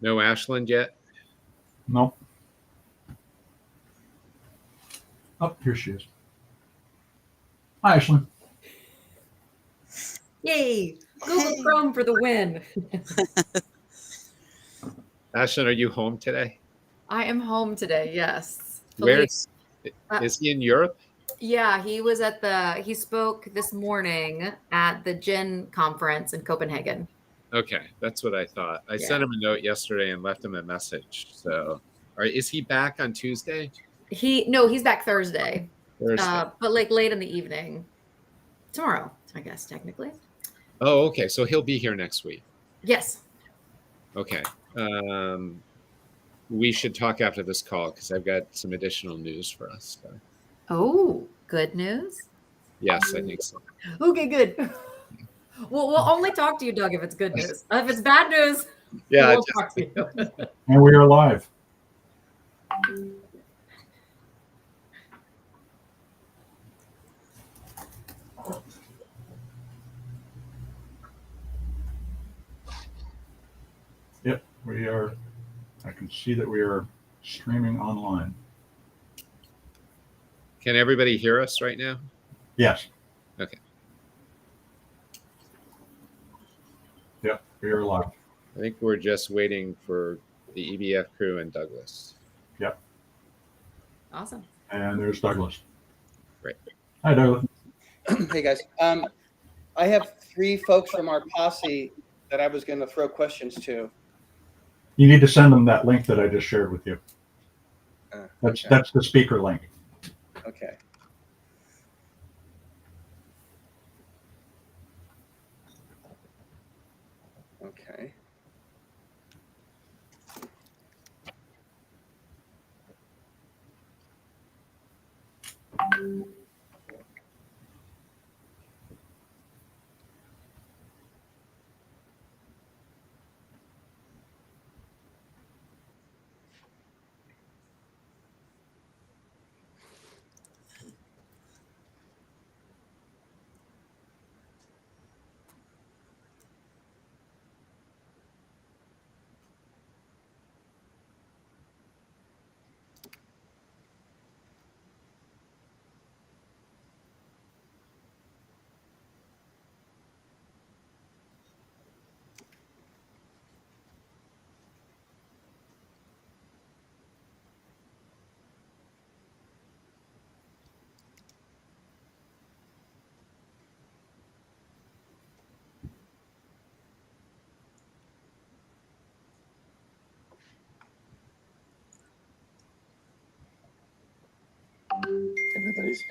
No Ashland yet? Nope. Oh, here she is. Hi, Ashlyn. Yay! Google Chrome for the win. Ashland, are you home today? I am home today, yes. Where is he in Europe? Yeah, he spoke this morning at the GIN conference in Copenhagen. Okay, that's what I thought. I sent him a note yesterday and left him a message. So, is he back on Tuesday? He's back Thursday. Thursday. But like late in the evening. Tomorrow, I guess, technically. Oh, okay. So he'll be here next week. Yes. Okay. We should talk after this call because I've got some additional news for us. So. Oh, good news? Yes, I think so. Okay, good. We'll only talk to you, Doug, if it's good news. If it's bad news, yeah, we'll talk to you. And we are live. Yep, we are. I can see that we are streaming online. Can everybody hear us right now? Yes. Okay. Yep, we are live. I think we're just waiting for the EBF crew and Douglas. Yep. Awesome. And there's Douglas. Great. Hi, Douglas. Hey, guys. I have 3 folks from our posse that I was going to throw questions to. You need to send them that link that I just shared with you. Okay. That's the speaker link. Okay. Okay.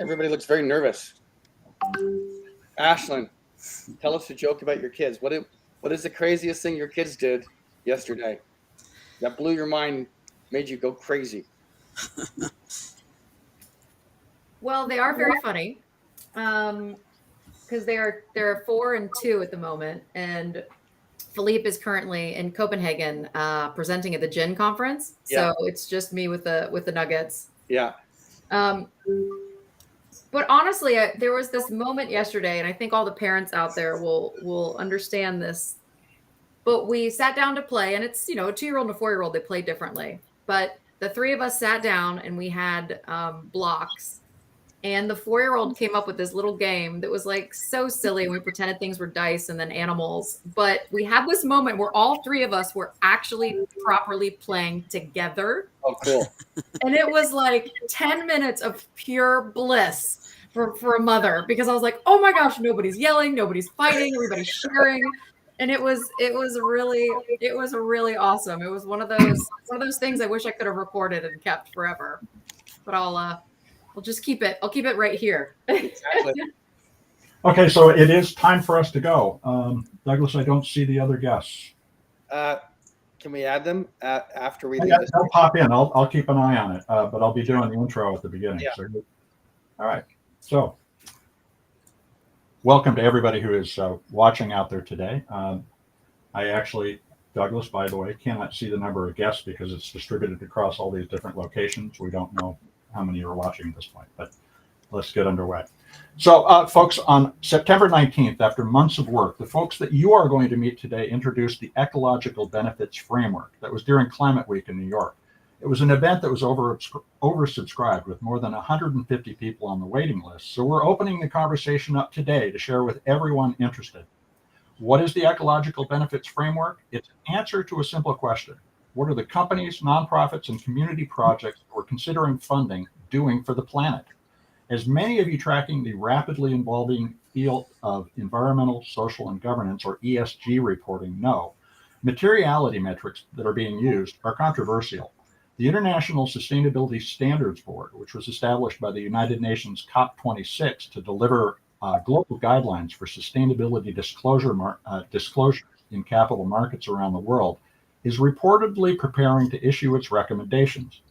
Everybody looks very nervous. Ashlyn, tell us a joke about your kids. What is the craziest thing your kids did yesterday that blew your mind, made you go crazy? Well, they are very funny, because they're 4 and 2 at the moment, and Philippe is currently in Copenhagen presenting at the GIN conference. Yeah. So it's just me with the nuggets. Yeah. But honestly, there was this moment yesterday, and I think all the parents out there will understand this. But we sat down to play, and it's, a 2-year-old and a 4-year-old, they play differently. But the 3 of us sat down and we had blocks. And the 4-year-old came up with this little game that was like so silly. We pretended things were dice and then animals. But we had this moment where all 3 of us were actually properly playing together. Oh, cool. And it was like 10 minutes of pure bliss for a mother, because I was like, oh my gosh, nobody's yelling, nobody's fighting, everybody's sharing. And it was really awesome. It was one of those things I wish I could have recorded and kept forever. But we'll just keep it. I'll keep it right here. Exactly. Okay, so it is time for us to go. Douglas, I don't see the other guests. Can we add them after we Yeah, leave? they'll pop in. I'll keep an eye on it, but I'll be doing the intro at the beginning. Yeah. So, all right. So welcome to everybody who is watching out there today. I actually, Douglas, by the way, cannot see the number of guests because it's distributed across all these different locations. We don't know how many are watching at this point, but let's get underway. So, folks, on September 19th, after months of work, the folks that you are going to meet today introduced the Ecological Benefits Framework that was during Climate Week in New York. It was an event that was oversubscribed with more than 150 people on the waiting list. So we're opening the conversation up today to share with everyone interested. What is the Ecological Benefits Framework? It's an answer to a simple question. What are the companies, nonprofits, and community projects who are considering funding doing for the planet? As many of you tracking the rapidly evolving field of environmental, social, and governance, or ESG reporting know, materiality metrics that are being used are controversial. The International Sustainability Standards Board, which was established by the United Nations COP26 to deliver global guidelines for sustainability disclosure in capital markets around the world, is reportedly preparing to issue its recommendations,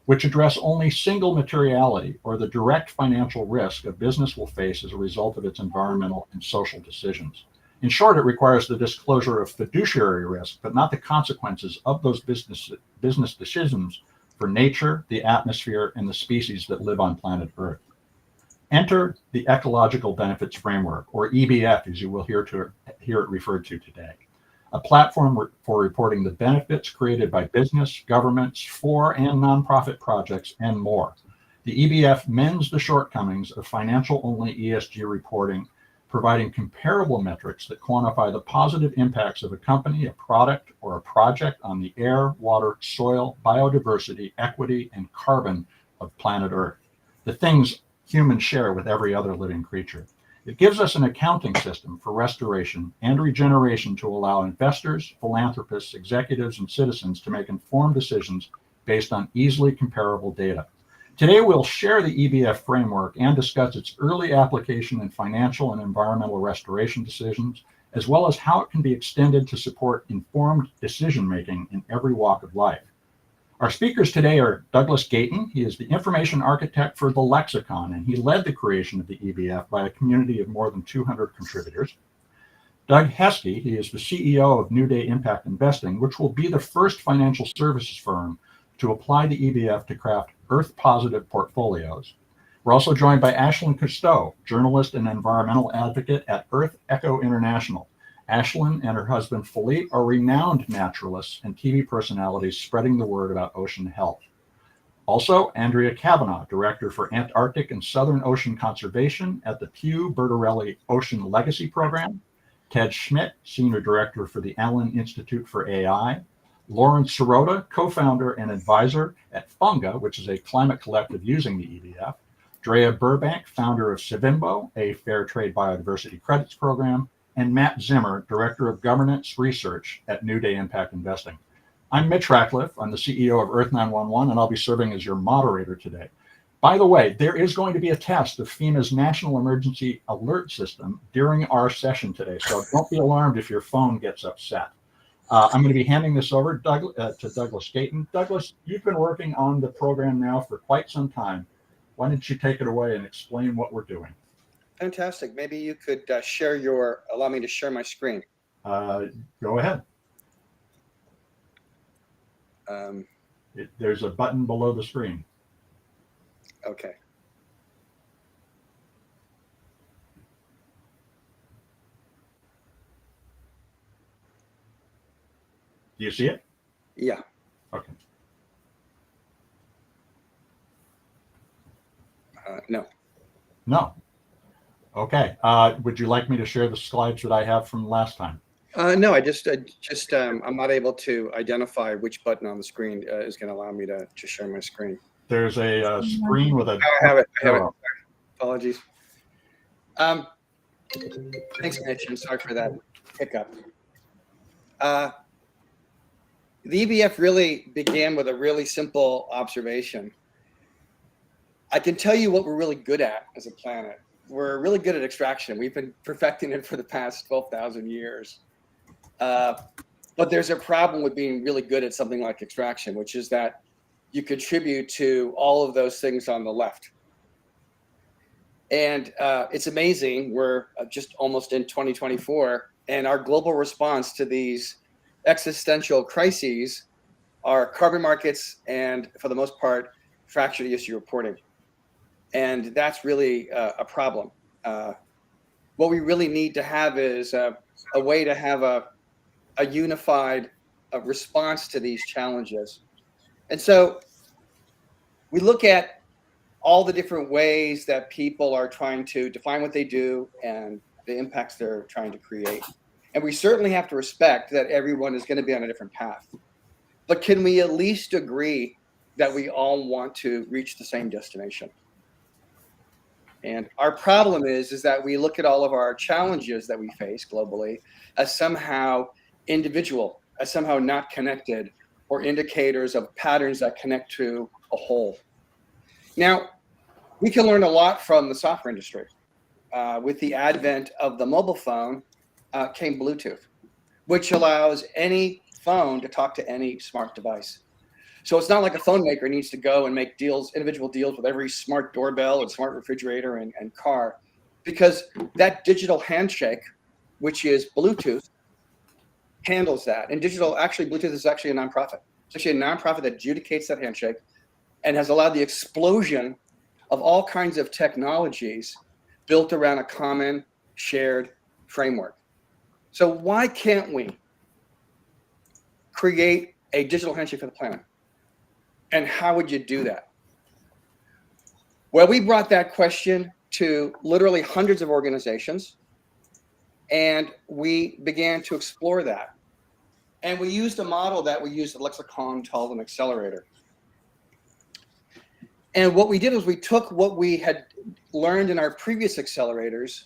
which address only single materiality or the direct financial risk a business will face as a result of its environmental and social decisions. In short, it requires the disclosure of fiduciary risk, but not the consequences of those business decisions for nature, the atmosphere, and the species that live on planet Earth. Enter the Ecological Benefits Framework, or EBF, as you will hear it referred to today, a platform for reporting the benefits created by business, governments, for and nonprofit projects, and more. The EBF mends the shortcomings of financial-only ESG reporting, providing comparable metrics that quantify the positive impacts of a company, a product, or a project on the air, water, soil, biodiversity, equity, and carbon of planet Earth, the things humans share with every other living creature. It gives us an accounting system for restoration and regeneration to allow investors, philanthropists, executives, and citizens to make informed decisions based on easily comparable data. Today, we'll share the EBF framework and discuss its early application in financial and environmental restoration decisions, as well as how it can be extended to support informed decision-making in every walk of life. Our speakers today are Douglas Gayton. He is the information architect for the Lexicon, and he led the creation of the EBF by a community of more than 200 contributors. Doug Heskey, he is the CEO of New Day Impact Investing, which will be the first financial services firm to apply the EBF to craft Earth-positive portfolios. We're also joined by Ashlyn Cousteau, journalist and environmental advocate at Earth Echo International. Ashlyn and her husband Philippe are renowned naturalists and TV personalities spreading the word about ocean health. Also, Andrea Kavanaugh, Director for Antarctic and Southern Ocean Conservation at the Pew Bertarelli Ocean Legacy Program. Ted Schmidt, Senior Director for the Allen Institute for AI. Lauren Sirota, co-founder and advisor at Funga, which is a climate collective using the EBF. Drea Burbank, founder of Civimbo, a fair trade biodiversity credits program. And Matt Zimmer, Director of Governance Research at New Day Impact Investing. I'm Mitch Ratcliffe. I'm the CEO of Earth 911, and I'll be serving as your moderator today. By the way, there is going to be a test of FEMA's National Emergency Alert System during our session today, so don't be alarmed if your phone gets upset. I'm going to be handing this over to Douglas Gayton. Douglas, you've been working on the program now for quite some time. Why don't you take it away and explain what we're doing? Fantastic. Maybe you could allow me to share my screen. Go ahead. There's a button below the screen. Okay. Do you see it? Yeah. Okay. No. No. Okay. Would you like me to share the slides that I have from last time? No, I'm not able to identify which button on the screen is going to allow me to share my screen. There's a screen with a. I have it. Apologies. Thanks, Mitch. I'm sorry for that hiccup. The EBF really began with a really simple observation. I can tell you what we're really good at as a planet. We're really good at extraction. We've been perfecting it for the past 12,000 years. But there's a problem with being really good at something like extraction, which is that you contribute to all of those things on the left. And it's amazing. We're just almost in 2024, and our global response to these existential crises are carbon markets and, for the most part, fractured ESG reporting. And that's really a problem. What we really need to have is a way to have a unified response to these challenges. And so we look at all the different ways that people are trying to define what they do and the impacts they're trying to create. And we certainly have to respect that everyone is going to be on a different path. But can we at least agree that we all want to reach the same destination? And our problem is that we look at all of our challenges that we face globally as somehow individual, as somehow not connected, or indicators of patterns that connect to a whole. Now, we can learn a lot from the software industry. With the advent of the mobile phone came Bluetooth, which allows any phone to talk to any smart device. So it's not like a phone maker needs to go and make individual deals with every smart doorbell and smart refrigerator and car, because that digital handshake, which is Bluetooth, handles that. And Bluetooth is actually a nonprofit. It's actually a nonprofit that adjudicates that handshake and has allowed the explosion of all kinds of technologies built around a common shared framework. So why can't we create a digital handshake for the planet? And how would you do that? Well, we brought that question to literally hundreds of organizations, and we began to explore that. And we used a model that we used at Lexicon called an accelerator. And what we did was we took what we had learned in our previous accelerators,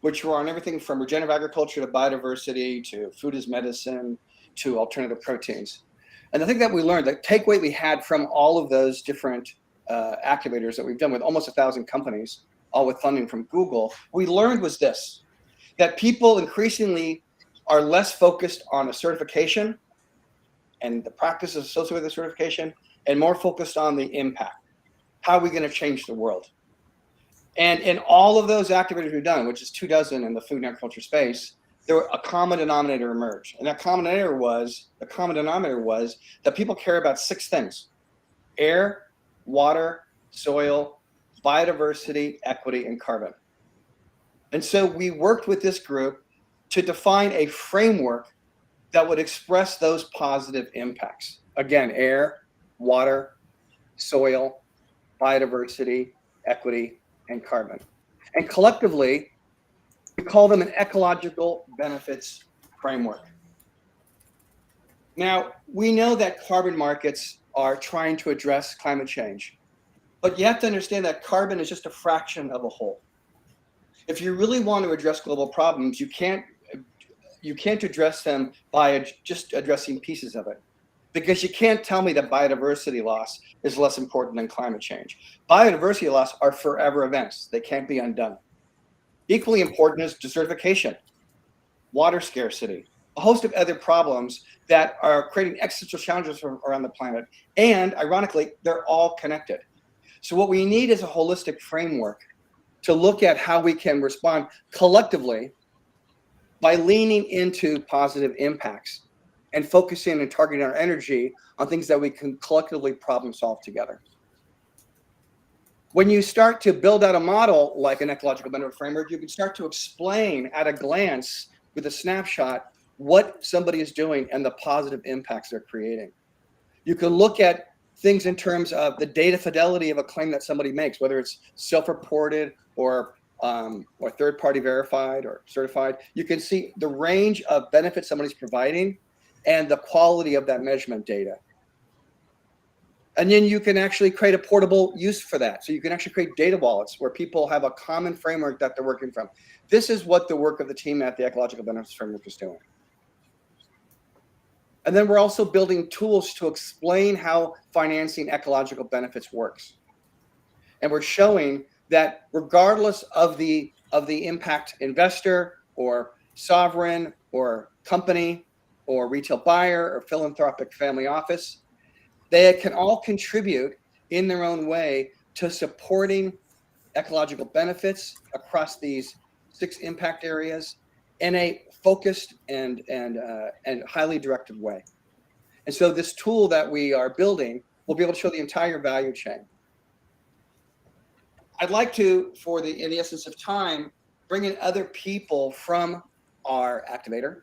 which were on everything from regenerative agriculture to biodiversity to food as medicine to alternative proteins. And the thing that we learned, the takeaway we had from all of those different activators that we've done with almost 1,000 companies, all with funding from Google, we learned was this, that people increasingly are less focused on a certification and the practices associated with the certification and more focused on the impact. How are we going to change the world? And in all of those activators we've done, which is 24 in the food and agriculture space, a common denominator emerged. And that common denominator was that people care about 6 things: air, water, soil, biodiversity, equity, and carbon. And so we worked with this group to define a framework that would express those positive impacts. Again, air, water, soil, biodiversity, equity, and carbon. And collectively, we call them an Ecological Benefits Framework. Now, we know that carbon markets are trying to address climate change, but you have to understand that carbon is just a fraction of a whole. If you really want to address global problems, you can't address them by just addressing pieces of it, because you can't tell me that biodiversity loss is less important than climate change. Biodiversity loss are forever events. They can't be undone. Equally important is desertification, water scarcity, a host of other problems that are creating existential challenges around the planet. And ironically, they're all connected. So what we need is a holistic framework to look at how we can respond collectively by leaning into positive impacts and focusing and targeting our energy on things that we can collectively problem solve together. When you start to build out a model like an ecological benefit framework, you can start to explain at a glance with a snapshot what somebody is doing and the positive impacts they're creating. You can look at things in terms of the data fidelity of a claim that somebody makes, whether it's self-reported or third-party verified or certified. You can see the range of benefits somebody's providing and the quality of that measurement data. And then you can actually create a portable use for that. So you can actually create data wallets where people have a common framework that they're working from. This is what the work of the team at the Ecological Benefits Framework is doing. And then we're also building tools to explain how financing ecological benefits works. And we're showing that regardless of the impact investor or sovereign or company or retail buyer or philanthropic family office, they can all contribute in their own way to supporting ecological benefits across these 6 impact areas in a focused and highly directed way. And so this tool that we are building will be able to show the entire value chain. I'd like to, in the essence of time, bring in other people from our activator.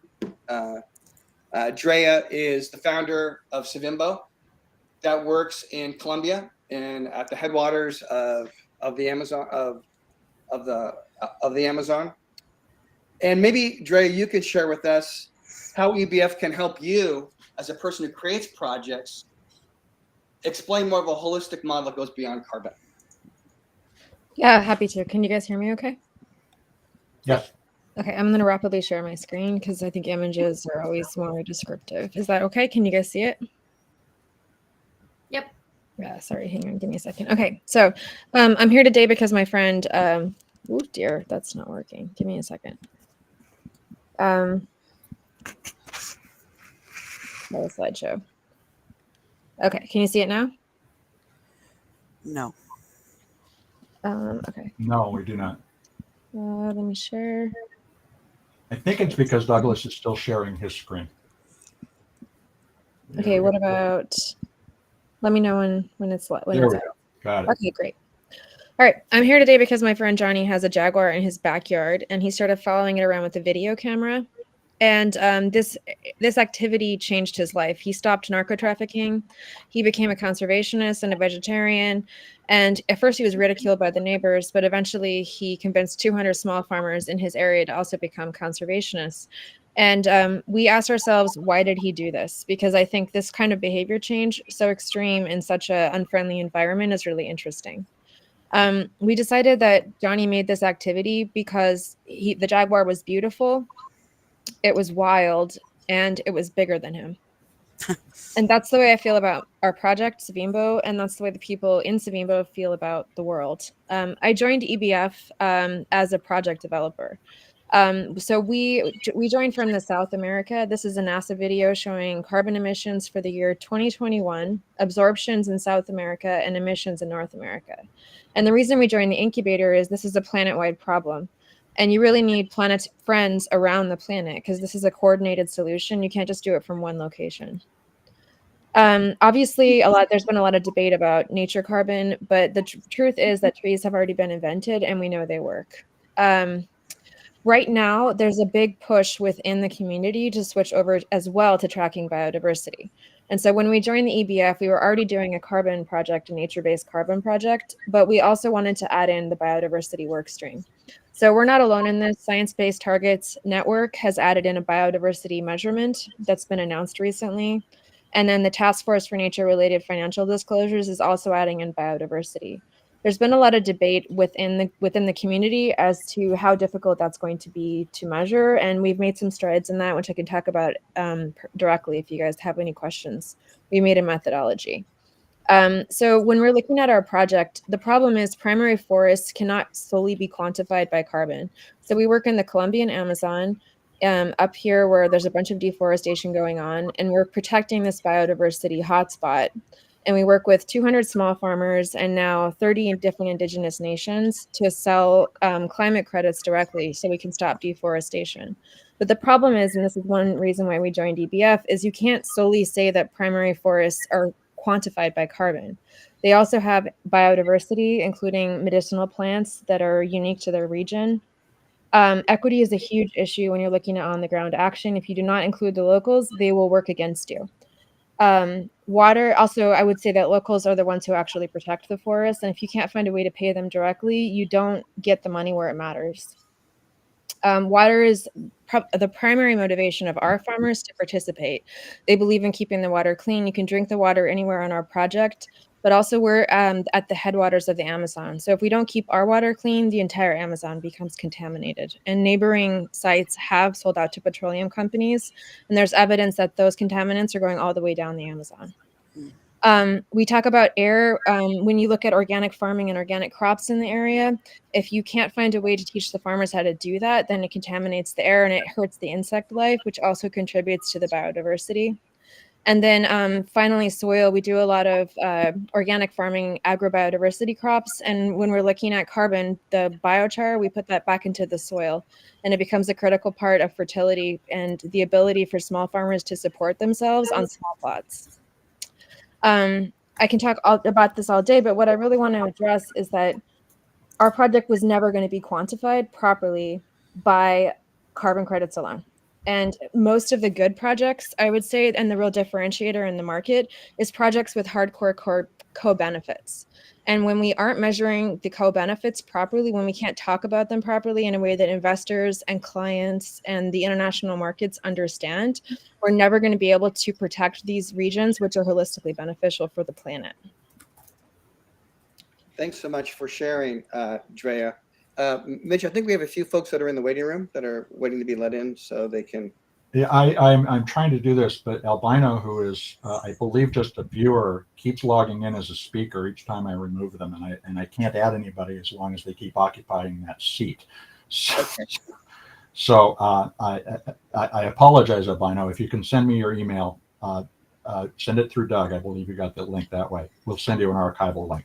Drea is the founder of Savimbo, that works in Colombia and at the headwaters of the Amazon of the Amazon. And maybe Drea, you can share with us how EBF can help you as a person who creates projects explain more of a holistic model that goes beyond carbon. Yeah, happy to. Can you guys hear me okay? Yes. Okay, I'm going to rapidly share my screen because I think images are always more descriptive. Is that okay? Can you guys see it? Yep. Yeah, sorry, hang on, give me a second. Okay, so I'm here today because my friend, oh dear, that's not working. Give me a second. The slideshow. Okay, can you see it now? No. Okay. No, we do not. Let me share. I think it's because Douglas is still sharing his screen. Okay, what about, let me know when it's There we go. Got it. Okay, great. All right, I'm here today because my friend Johnny has a jaguar in his backyard, and he started following it around with a video camera. And this activity changed his life. He stopped narco trafficking. He became a conservationist and a vegetarian. And at first he was ridiculed by the neighbors, but eventually he convinced 200 small farmers in his area to also become conservationists. And we asked ourselves, why did he do this? Because I think this kind of behavior change, so extreme in such an unfriendly environment, is really interesting. We decided that Johnny made this activity because the jaguar was beautiful, it was wild, and it was bigger than him. And that's the way I feel about our project, Savimbo, and that's the way the people in Savimbo feel about the world. I joined EBF as a project developer. So we joined from the South America. This is a NASA video showing carbon emissions for the year 2021, absorptions in South America, and emissions in North America. And the reason we joined the incubator is this is a planet-wide problem. And you really need planet friends around the planet because this is a coordinated solution. You can't just do it from one location. Obviously, there's been a lot of debate about nature carbon, but the truth is that trees have already been invented and we know they work. Right now, there's a big push within the community to switch over as well to tracking biodiversity. And so when we joined the EBF, we were already doing a carbon project, a nature-based carbon project, but we also wanted to add in the biodiversity work stream. So we're not alone in this. Science-Based Targets Network has added in a biodiversity measurement that's been announced recently. And then the Task Force for Nature-Related Financial Disclosures is also adding in biodiversity. There's been a lot of debate within the community as to how difficult that's going to be to measure, and we've made some strides in that, which I can talk about directly if you guys have any questions. We made a methodology. So when we're looking at our project, the problem is primary forests cannot solely be quantified by carbon. So we work in the Colombian Amazon, up here where there's a bunch of deforestation going on, and we're protecting this biodiversity hotspot. And we work with 200 small farmers and now 30 different indigenous nations to sell climate credits directly so we can stop deforestation. But the problem is, and this is one reason why we joined EBF, is you can't solely say that primary forests are quantified by carbon. They also have biodiversity, including medicinal plants that are unique to their region. Equity is a huge issue when you're looking at on-the-ground action. If you do not include the locals, they will work against you. Water, also, I would say that locals are the ones who actually protect the forest. And if you can't find a way to pay them directly, you don't get the money where it matters. Water is the primary motivation of our farmers to participate. They believe in keeping the water clean. You can drink the water anywhere on our project, but also we're at the headwaters of the Amazon. So if we don't keep our water clean, the entire Amazon becomes contaminated. And neighboring sites have sold out to petroleum companies, and there's evidence that those contaminants are going all the way down the Amazon. We talk about air. When you look at organic farming and organic crops in the area, if you can't find a way to teach the farmers how to do that, then it contaminates the air and it hurts the insect life, which also contributes to the biodiversity. And then finally, soil. We do a lot of organic farming, agrobiodiversity crops. And when we're looking at carbon, the biochar, we put that back into the soil. And it becomes a critical part of fertility and the ability for small farmers to support themselves on small plots. I can talk about this all day, but what I really want to address is that our project was never going to be quantified properly by carbon credits alone. And most of the good projects, I would say, and the real differentiator in the market is projects with hardcore co-benefits. And when we aren't measuring the co-benefits properly, when we can't talk about them properly in a way that investors and clients and the international markets understand, we're never going to be able to protect these regions, which are holistically beneficial for the planet. Thanks so much for sharing, Drea. Mitch, I think we have a few folks that are in the waiting room that are waiting to be let in so they can. Yeah, I'm trying to do this, but Albino, who is, I believe, just a viewer, keeps logging in as a speaker each time I remove them, and I can't add anybody as long as they keep occupying that seat. So, Okay. so I apologize, Albino. If you can send me your email, send it through Doug. I believe you got the link that way. We'll send you an archival link.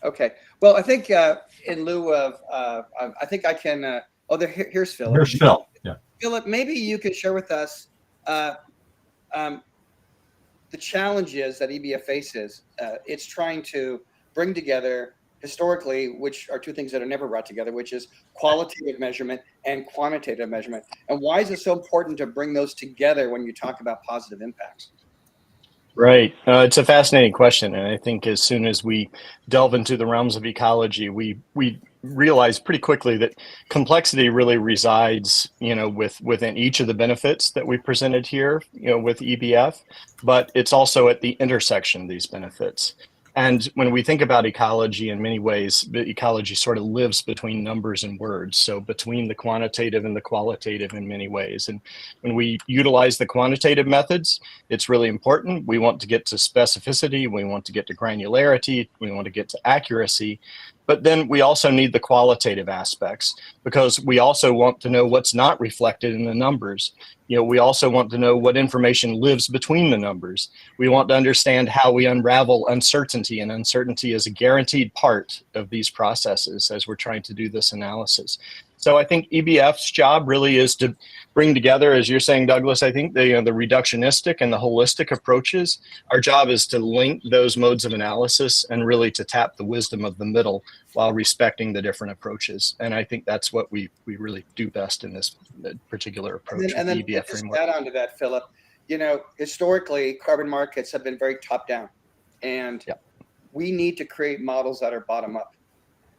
Okay. Well, I think in lieu of, I think I can. Here's Philip. Here's Phil. Yeah. Philip, maybe you could share with us the challenges that EBF faces. It's trying to bring together historically, which are two things that are never brought together, which is qualitative measurement and quantitative measurement. And why is it so important to bring those together when you talk about positive impacts? Right. It's a fascinating question. And I think as soon as we delve into the realms of ecology, we realize pretty quickly that complexity really resides, within each of the benefits that we presented here, with EBF, but it's also at the intersection of these benefits. And when we think about ecology, in many ways, ecology sort of lives between numbers and words. So between the quantitative and the qualitative in many ways. And when we utilize the quantitative methods, it's really important. We want to get to specificity. We want to get to granularity. We want to get to accuracy. But then we also need the qualitative aspects, because we also want to know what's not reflected in the numbers. We also want to know what information lives between the numbers. We want to understand how we unravel uncertainty, and uncertainty is a guaranteed part of these processes as we're trying to do this analysis. So I think EBF's job really is to bring together, as you're saying, Douglas, I think the reductionistic and the holistic approaches. Our job is to link those modes of analysis and really to tap the wisdom of the middle while respecting the different approaches. And I think that's what we really do best in this particular approach. And then the EBF just framework. add on to that, Philip, historically, carbon markets have been very top down, and we need to create models that are bottom up.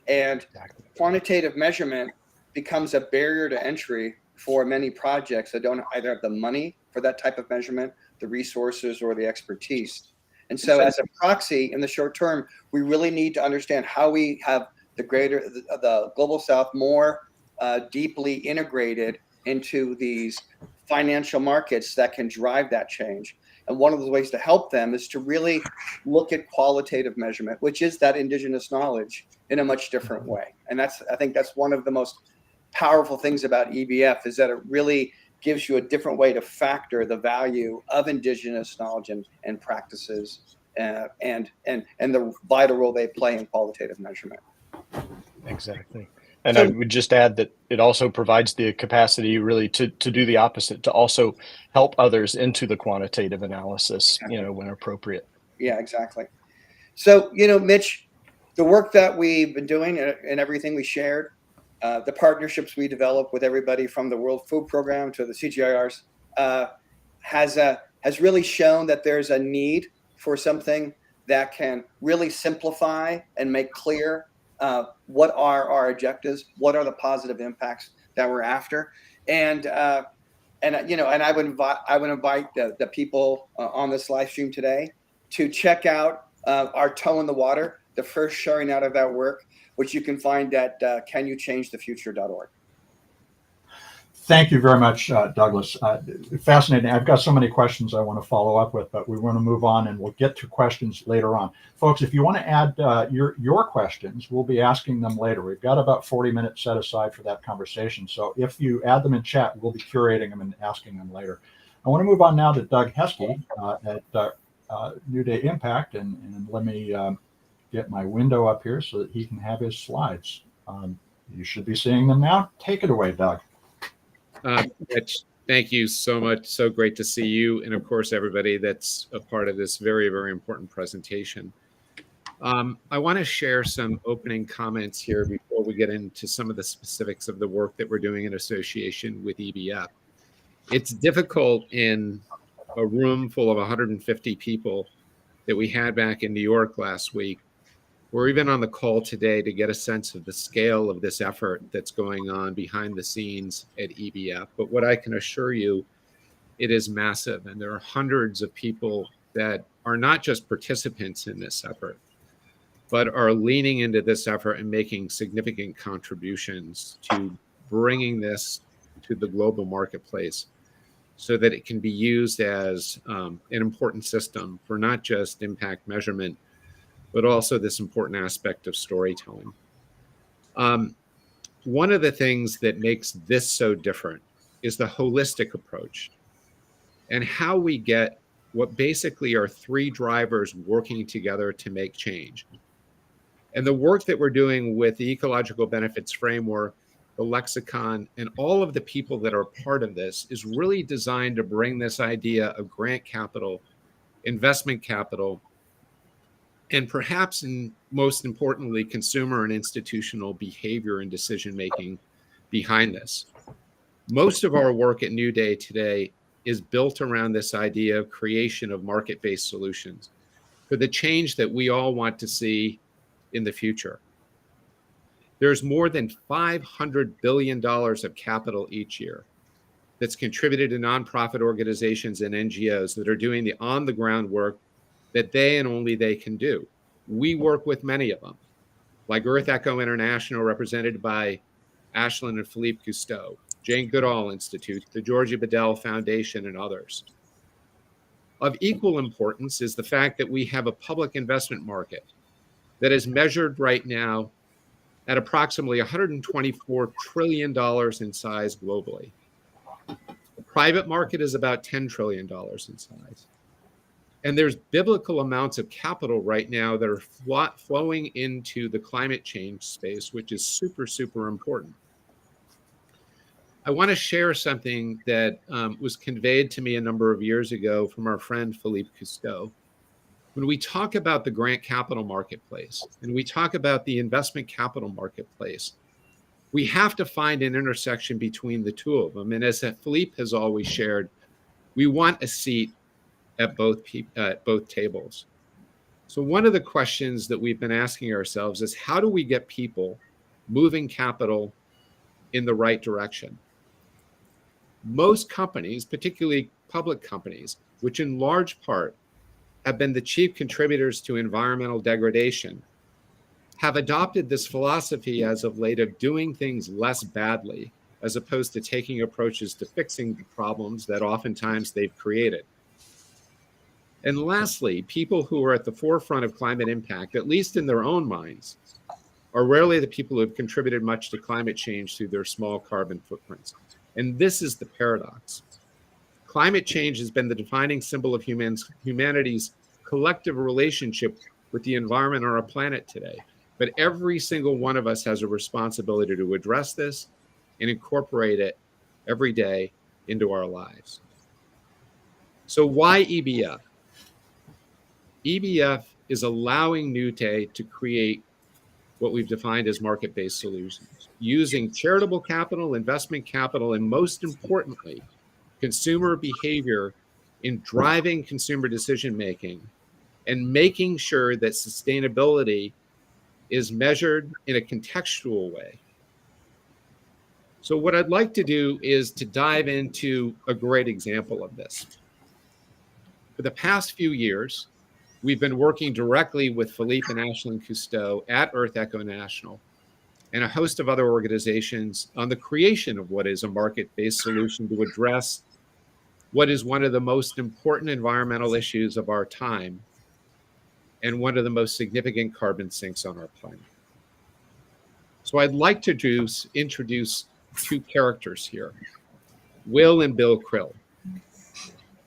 And quantitative measurement becomes a barrier to entry for many projects that don't either have the money for that type of measurement, the resources, or the expertise. And so as a proxy in the short term, we really need to understand how we have the global south more deeply integrated into these financial markets that can drive that change. And one of the ways to help them is to really look at qualitative measurement, which is that indigenous knowledge in a much different way. And I think that's one of the most powerful things about EBF, is that it really gives you a different way to factor the value of indigenous knowledge and practices and the vital role they play in qualitative measurement. Exactly. And I would just add that it also provides the capacity really to do the opposite, to also help others into the quantitative analysis, when appropriate. Yeah, exactly. So, Mitch, the work that we've been doing and everything we shared, the partnerships we developed with everybody from the World Food Program to the CGIARs has really shown that there's a need for something that can really simplify and make clear what are our objectives, what are the positive impacts that we're after, and I would invite the people on this live stream today to check out our Toe in the Water, the first showing out of that work, which you can find at canyouchangethefuture.org. Thank you very much, Douglas. Fascinating. I've got so many questions I want to follow up with, but we want to move on, and we'll get to questions later on. Folks, if you want to add your questions, we'll be asking them later. We've got about 40 minutes set aside for that conversation. So if you add them in chat, we'll be curating them and asking them later. I want to move on now to Doug Heskey at New Day Impact, and let me get my window up here so that he can have his slides. You should be seeing them now. Take it away, Doug. Mitch, thank you so much. So great to see you. And of course, everybody that's a part of this very, very important presentation. I want to share some opening comments here before we get into some of the specifics of the work that we're doing in association with EBF. It's difficult in a room full of 150 people that we had back in New York last week, or even on the call today, to get a sense of the scale of this effort that's going on behind the scenes at EBF. But what I can assure you, it is massive, and there are hundreds of people that are not just participants in this effort, but are leaning into this effort and making significant contributions to bringing this to the global marketplace so that it can be used as an important system for not just impact measurement, but also this important aspect of storytelling. One of the things that makes this so different is the holistic approach and how we get what basically are three drivers working together to make change. And the work that we're doing with the Ecological Benefits Framework, the lexicon, and all of the people that are part of this is really designed to bring this idea of grant capital, investment capital, and perhaps, and most importantly, consumer and institutional behavior and decision-making behind this. Most of our work at New Day today is built around this idea of creation of market-based solutions for the change that we all want to see in the future. There's more than $500 billion of capital each year that's contributed to nonprofit organizations and NGOs that are doing the on-the-ground work that they and only they can do. We work with many of them, like Earth Echo International, represented by Ashlyn and Philippe Cousteau, Jane Goodall Institute, the Georgia Bedell Foundation, and others. Of equal importance is the fact that we have a public investment market that is measured right now at approximately $124 trillion in size globally. The private market is about $10 trillion in size. And there's biblical amounts of capital right now that are flowing into the climate change space, which is super, super important. I want to share something that was conveyed to me a number of years ago from our friend Philippe Cousteau. When we talk about the grant capital marketplace and we talk about the investment capital marketplace, we have to find an intersection between the two of them. And as Philippe has always shared, we want a seat at both tables. So one of the questions that we've been asking ourselves is, how do we get people moving capital in the right direction? Most companies, particularly public companies, which in large part have been the chief contributors to environmental degradation, have adopted this philosophy as of late of doing things less badly, as opposed to taking approaches to fixing the problems that oftentimes they've created. And lastly, people who are at the forefront of climate impact, at least in their own minds, are rarely the people who have contributed much to climate change through their small carbon footprints. And this is the paradox. Climate change has been the defining symbol of humanity's collective relationship with the environment on our planet today. But every single one of us has a responsibility to address this and incorporate it every day into our lives. So why EBF? EBF is allowing New Day to create what we've defined as market-based solutions, using charitable capital, investment capital, and most importantly, consumer behavior in driving consumer decision-making and making sure that sustainability is measured in a contextual way. So what I'd like to do is to dive into a great example of this. For the past few years, we've been working directly with Philippe and Ashlyn Cousteau at Earth Echo National and a host of other organizations on the creation of what is a market-based solution to address what is one of the most important environmental issues of our time and one of the most significant carbon sinks on our planet. So I'd like to introduce two characters here, Will and Bill Krill.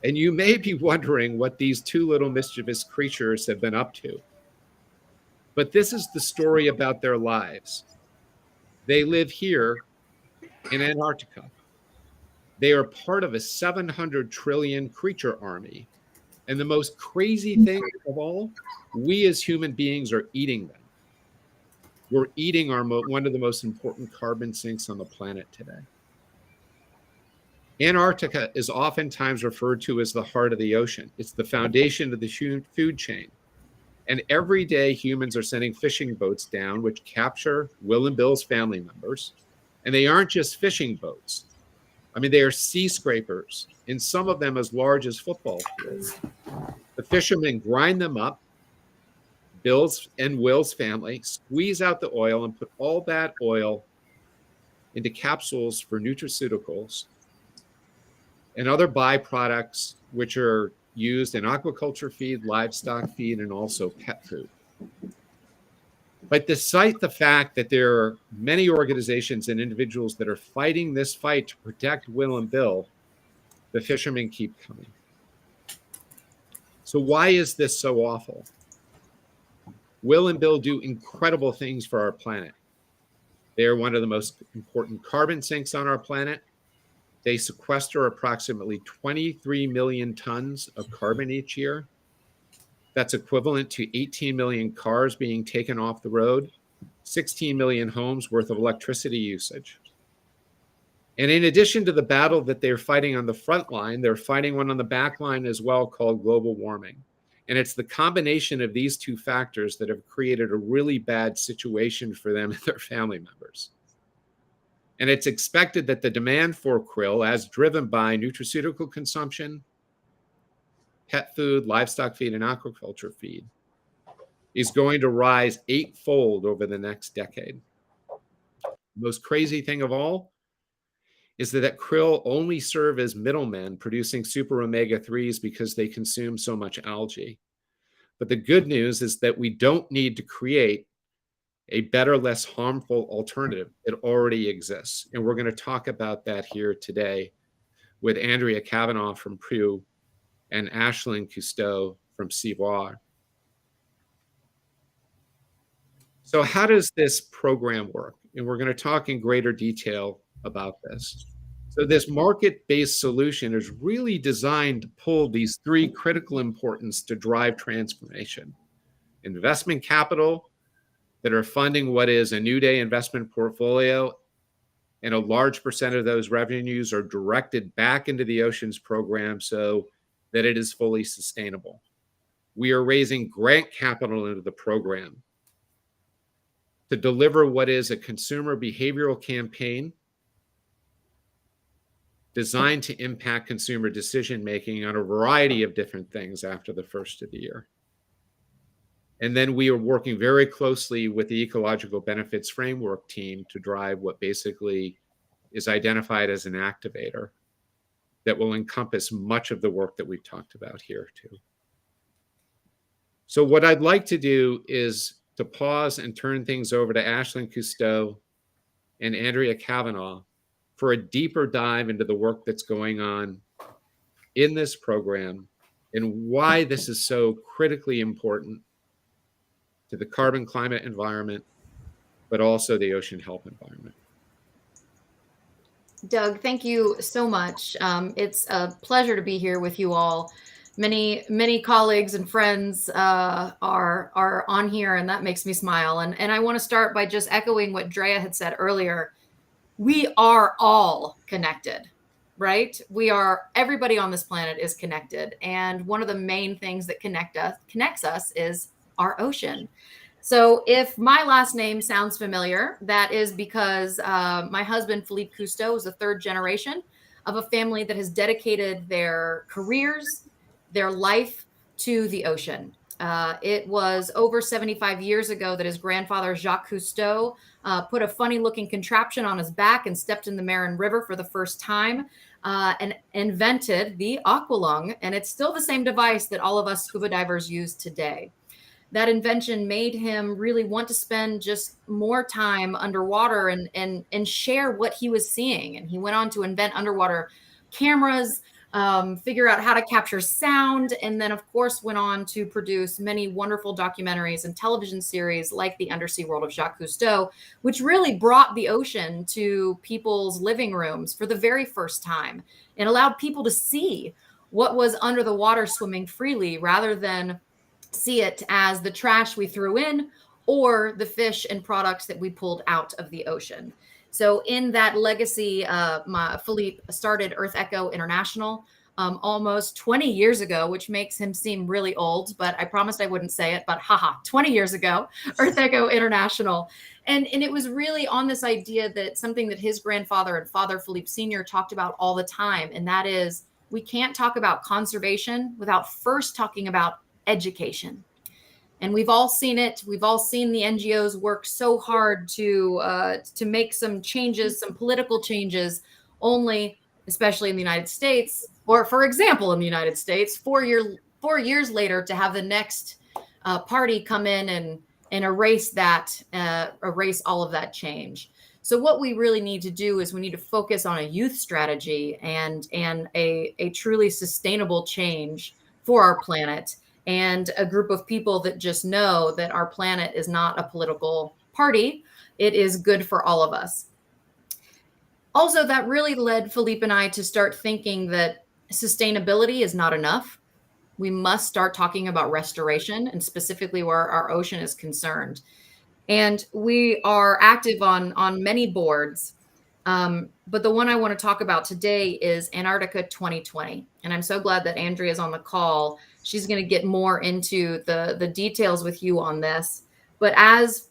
And you may be wondering what these two little mischievous creatures have been up to. But this is the story about their lives. They live here in Antarctica. They are part of a 700 trillion creature army And the most crazy thing of all, we as human beings are eating them. We're eating one of the most important carbon sinks on the planet today. Antarctica is oftentimes referred to as the heart of the ocean. It's the foundation of the food chain. And every day humans are sending fishing boats down, which capture Will and Bill's family members. And they aren't just fishing boats. I mean, they are sea scrapers, and some of them as large as football fields. The fishermen grind them up, Bill's and Will's family squeeze out the oil and put all that oil into capsules for nutraceuticals and other byproducts, which are used in aquaculture feed, livestock feed, and also pet food. But despite the fact that there are many organizations and individuals that are fighting this fight to protect Will and Bill, the fishermen keep coming. So why is this so awful? Will and Bill do incredible things for our planet. They are one of the most important carbon sinks on our planet. They sequester approximately 23 million tons of carbon each year. That's equivalent to 18 million cars being taken off the road, 16 million homes worth of electricity usage. And in addition to the battle that they're fighting on the front line, they're fighting one on the back line as well called global warming. And it's the combination of these two factors that have created a really bad situation for them and their family members. And it's expected that the demand for krill, as driven by nutraceutical consumption, pet food, livestock feed, and aquaculture feed, is going to rise 8-fold over the next decade. The most crazy thing of all is that krill only serve as middlemen producing super omega-3s because they consume so much algae. But the good news is that we don't need to create a better, less harmful alternative. It already exists. And we're going to talk about that here today with Andrea Cavanaugh from Pew and Ashlyn Cousteau from CIVOIR. So how does this program work? And we're going to talk in greater detail about this. So this market-based solution is really designed to pull these three critical importance to drive transformation. Investment capital that are funding what is a New Day investment portfolio, and a large percent of those revenues are directed back into the oceans program so that it is fully sustainable. We are raising grant capital into the program to deliver what is a consumer behavioral campaign designed to impact consumer decision-making on a variety of different things after the first of the year. And then we are working very closely with the Ecological Benefits Framework team to drive what basically is identified as an activator that will encompass much of the work that we've talked about here too. So what I'd like to do is to pause and turn things over to Ashlyn Cousteau and Andrea Cavanaugh for a deeper dive into the work that's going on in this program and why this is so critically important to the carbon climate environment, but also the ocean health environment. Doug, thank you so much. It's a pleasure to be here with you all. Many colleagues and friends are on here, and that makes me smile. And I want to start by just echoing what Drea had said earlier. We are all connected, right? Everybody on this planet is connected. And one of the main things that connects us is our ocean. So if my last name sounds familiar, that is because my husband, Philippe Cousteau, is the third generation of a family that has dedicated their careers, their life to the ocean. It was over 75 years ago that his grandfather, Jacques Cousteau, put a funny looking contraption on his back and stepped in the Marin River for the first time and invented the aqualung. And it's still the same device that all of us scuba divers use today. That invention made him really want to spend just more time underwater and share what he was seeing. And he went on to invent underwater cameras, figure out how to capture sound, and then, of course, went on to produce many wonderful documentaries and television series like The Undersea World of Jacques Cousteau, which really brought the ocean to people's living rooms for the very first time and allowed people to see what was under the water swimming freely, rather than see it as the trash we threw in or the fish and products that we pulled out of the ocean. So in that legacy, Philippe started Earth Echo International almost 20 years ago, which makes him seem really old, but I promised I wouldn't say it, but 20 years ago, Earth Echo International. And it was really on this idea that something that his grandfather and father, Philippe Sr., talked about all the time, and that is we can't talk about conservation without first talking about education. And we've all seen it. We've all seen the NGOs work so hard to make some changes, some political changes, only, especially in the United States, or for example, in the United States, 4 years later, to have the next party come in and erase all of that change. So what we really need to do is we need to focus on a youth strategy and a truly sustainable change for our planet, and a group of people that just know that our planet is not a political party. It is good for all of us. Also, that really led Philippe and I to start thinking that sustainability is not enough. We must start talking about restoration, and specifically where our ocean is concerned. And we are active on many boards. But the one I want to talk about today is Antarctica 2020. And I'm so glad that Andrea is on the call. She's going to get more into the details with you on this. But as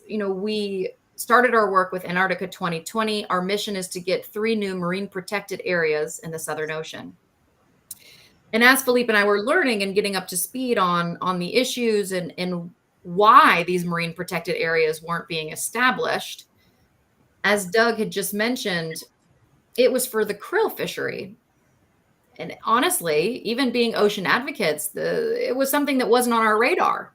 you know, we started our work with Antarctica 2020. Our mission is to get 3 new marine protected areas in the Southern Ocean. And as Philippe and I were learning and getting up to speed on the issues and why these marine protected areas weren't being established, as Doug had just mentioned, it was for the krill fishery. And honestly, even being ocean advocates, it was something that wasn't on our radar.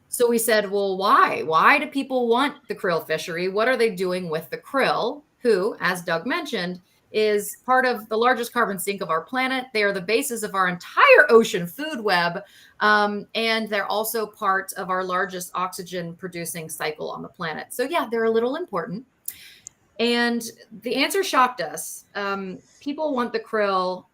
So we said, well, why? Why do people want the krill fishery? What are they doing with the krill, who, as Doug mentioned, is part of the largest carbon sink of our planet? They are the basis of our entire ocean food web. And they're also part of our largest oxygen producing cycle on the planet. So yeah, they're a little important. And the answer shocked us. People want the krill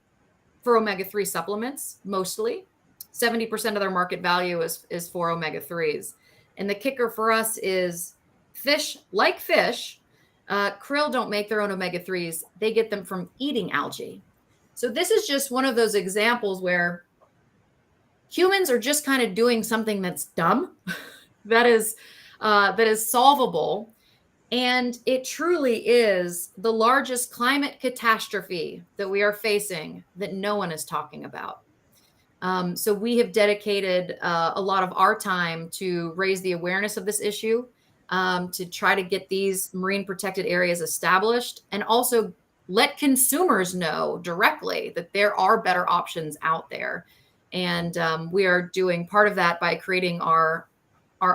for omega-3 supplements, mostly. 70% of their market value is for omega-3s. And the kicker for us is fish, krill don't make their own omega-3s. They get them from eating algae. So this is just one of those examples where humans are just kind of doing something that's dumb, that is solvable. And it truly is the largest climate catastrophe that we are facing that no one is talking about. So we have dedicated a lot of our time to raise the awareness of this issue, to try to get these marine protected areas established, and also let consumers know directly that there are better options out there. And we are doing part of that by creating our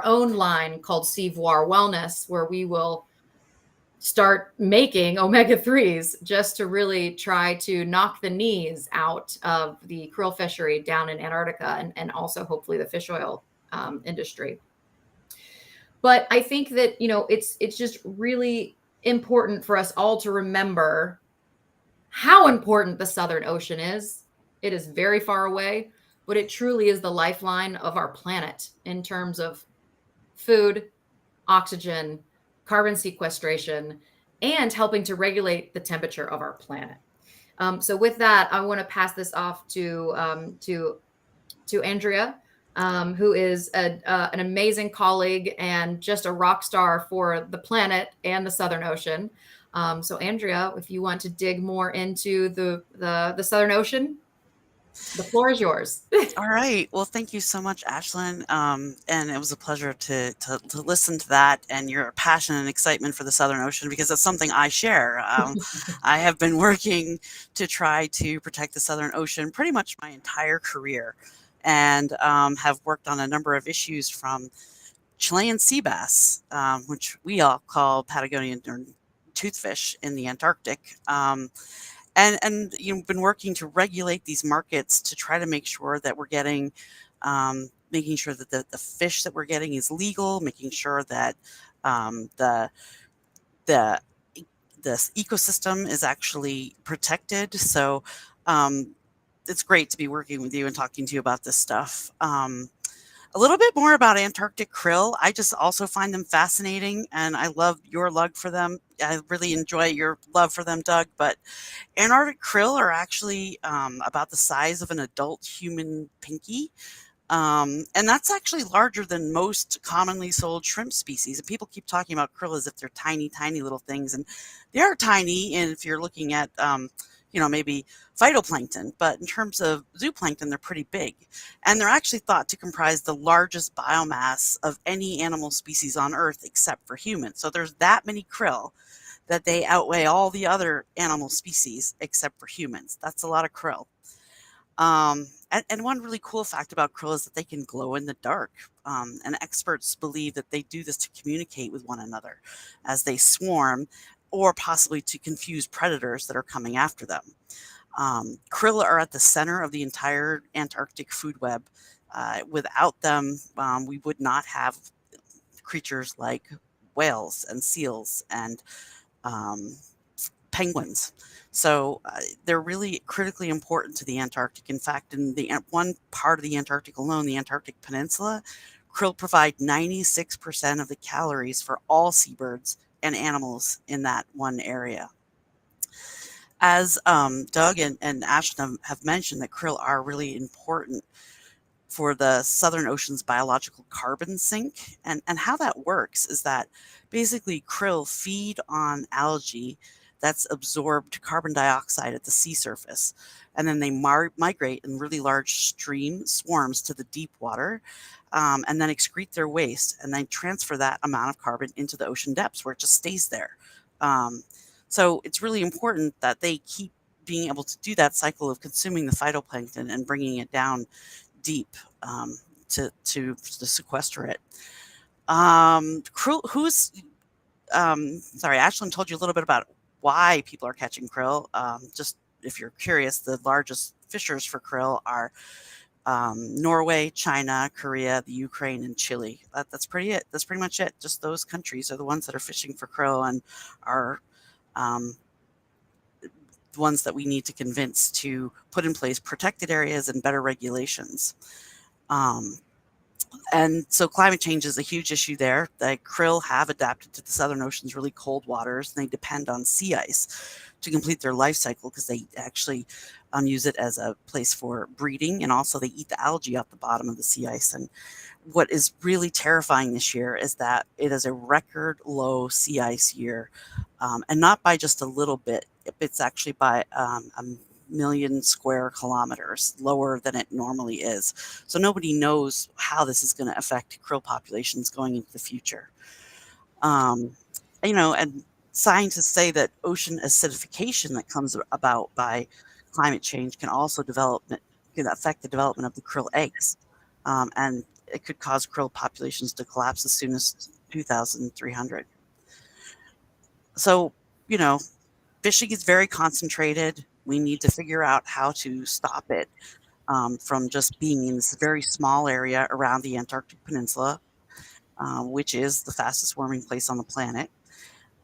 own line called Sea Voir Wellness, where we will start making omega-3s just to really try to knock the knees out of the krill fishery down in Antarctica, and also hopefully the fish oil industry. But I think that, you know, it's just really important for us all to remember how important the Southern Ocean is. It is very far away, but it truly is the lifeline of our planet in terms of food, oxygen, carbon sequestration, and helping to regulate the temperature of our planet. So with that, I want to pass this off to Andrea, who is an amazing colleague and just a rock star for the planet and the Southern Ocean. So Andrea, if you want to dig more into the Southern Ocean, the floor is yours. All right. Well, thank you so much, Ashlyn. And it was a pleasure to listen to that and your passion and excitement for the Southern Ocean, because that's something I share. I have been working to try to protect the Southern Ocean pretty much my entire career, and have worked on a number of issues from Chilean sea bass, which we all call Patagonian or toothfish in the Antarctic. And you've been working to regulate these markets to try to make sure that we're getting, making sure that the fish that we're getting is legal, making sure that the ecosystem is actually protected. So it's great to be working with you and talking to you about this stuff. A little bit more about Antarctic krill. I just also find them fascinating, and I love your love for them. I really enjoy your love for them, Doug. But Antarctic krill are actually about the size of an adult human pinky. And that's actually larger than most commonly sold shrimp species. And people keep talking about krill as if they're tiny, tiny little things. And they are tiny. And if you're looking at, maybe phytoplankton, but in terms of zooplankton, they're pretty big. And they're actually thought to comprise the largest biomass of any animal species on Earth except for humans. So there's that many krill that they outweigh all the other animal species except for humans. That's a lot of krill. And one really cool fact about krill is that they can glow in the dark. And experts believe that they do this to communicate with one another as they swarm, or possibly to confuse predators that are coming after them. Krill are at the center of the entire Antarctic food web. Without them, we would not have creatures like whales and seals and penguins. So they're really critically important to the Antarctic. In fact, in the one part of the Antarctic alone, the Antarctic Peninsula, krill provide 96% of the calories for all seabirds and animals in that one area. As Doug and Ashton have mentioned, that krill are really important for the Southern Ocean's biological carbon sink. And how that works is that basically krill feed on algae that's absorbed carbon dioxide at the sea surface. And then they migrate in really large stream swarms to the deep water, and then excrete their waste, and then transfer that amount of carbon into the ocean depths where it just stays there. So it's really important that they keep being able to do that cycle of consuming the phytoplankton and bringing it down deep to sequester it. Krill, Ashlyn told you a little bit about why people are catching krill. Just if you're curious, the largest fishers for krill are Norway, China, Korea, the Ukraine, and Chile. That's pretty much it. Just those countries are the ones that are fishing for krill and are the ones that we need to convince to put in place protected areas and better regulations. And so climate change is a huge issue there. The krill have adapted to the Southern Ocean's really cold waters, and they depend on sea ice to complete their life cycle because they actually use it as a place for breeding, and also they eat the algae off the bottom of the sea ice. And what is really terrifying this year is that it is a record low sea ice year, and not by just a little bit. It's actually by a million square kilometers lower than it normally is. So nobody knows how this is going to affect krill populations going into the future. And scientists say that ocean acidification that comes about by climate change can also affect the development of the krill eggs. And it could cause krill populations to collapse as soon as 2300. So, fishing is very concentrated. We need to figure out how to stop it from just being in this very small area around the Antarctic Peninsula, which is the fastest warming place on the planet.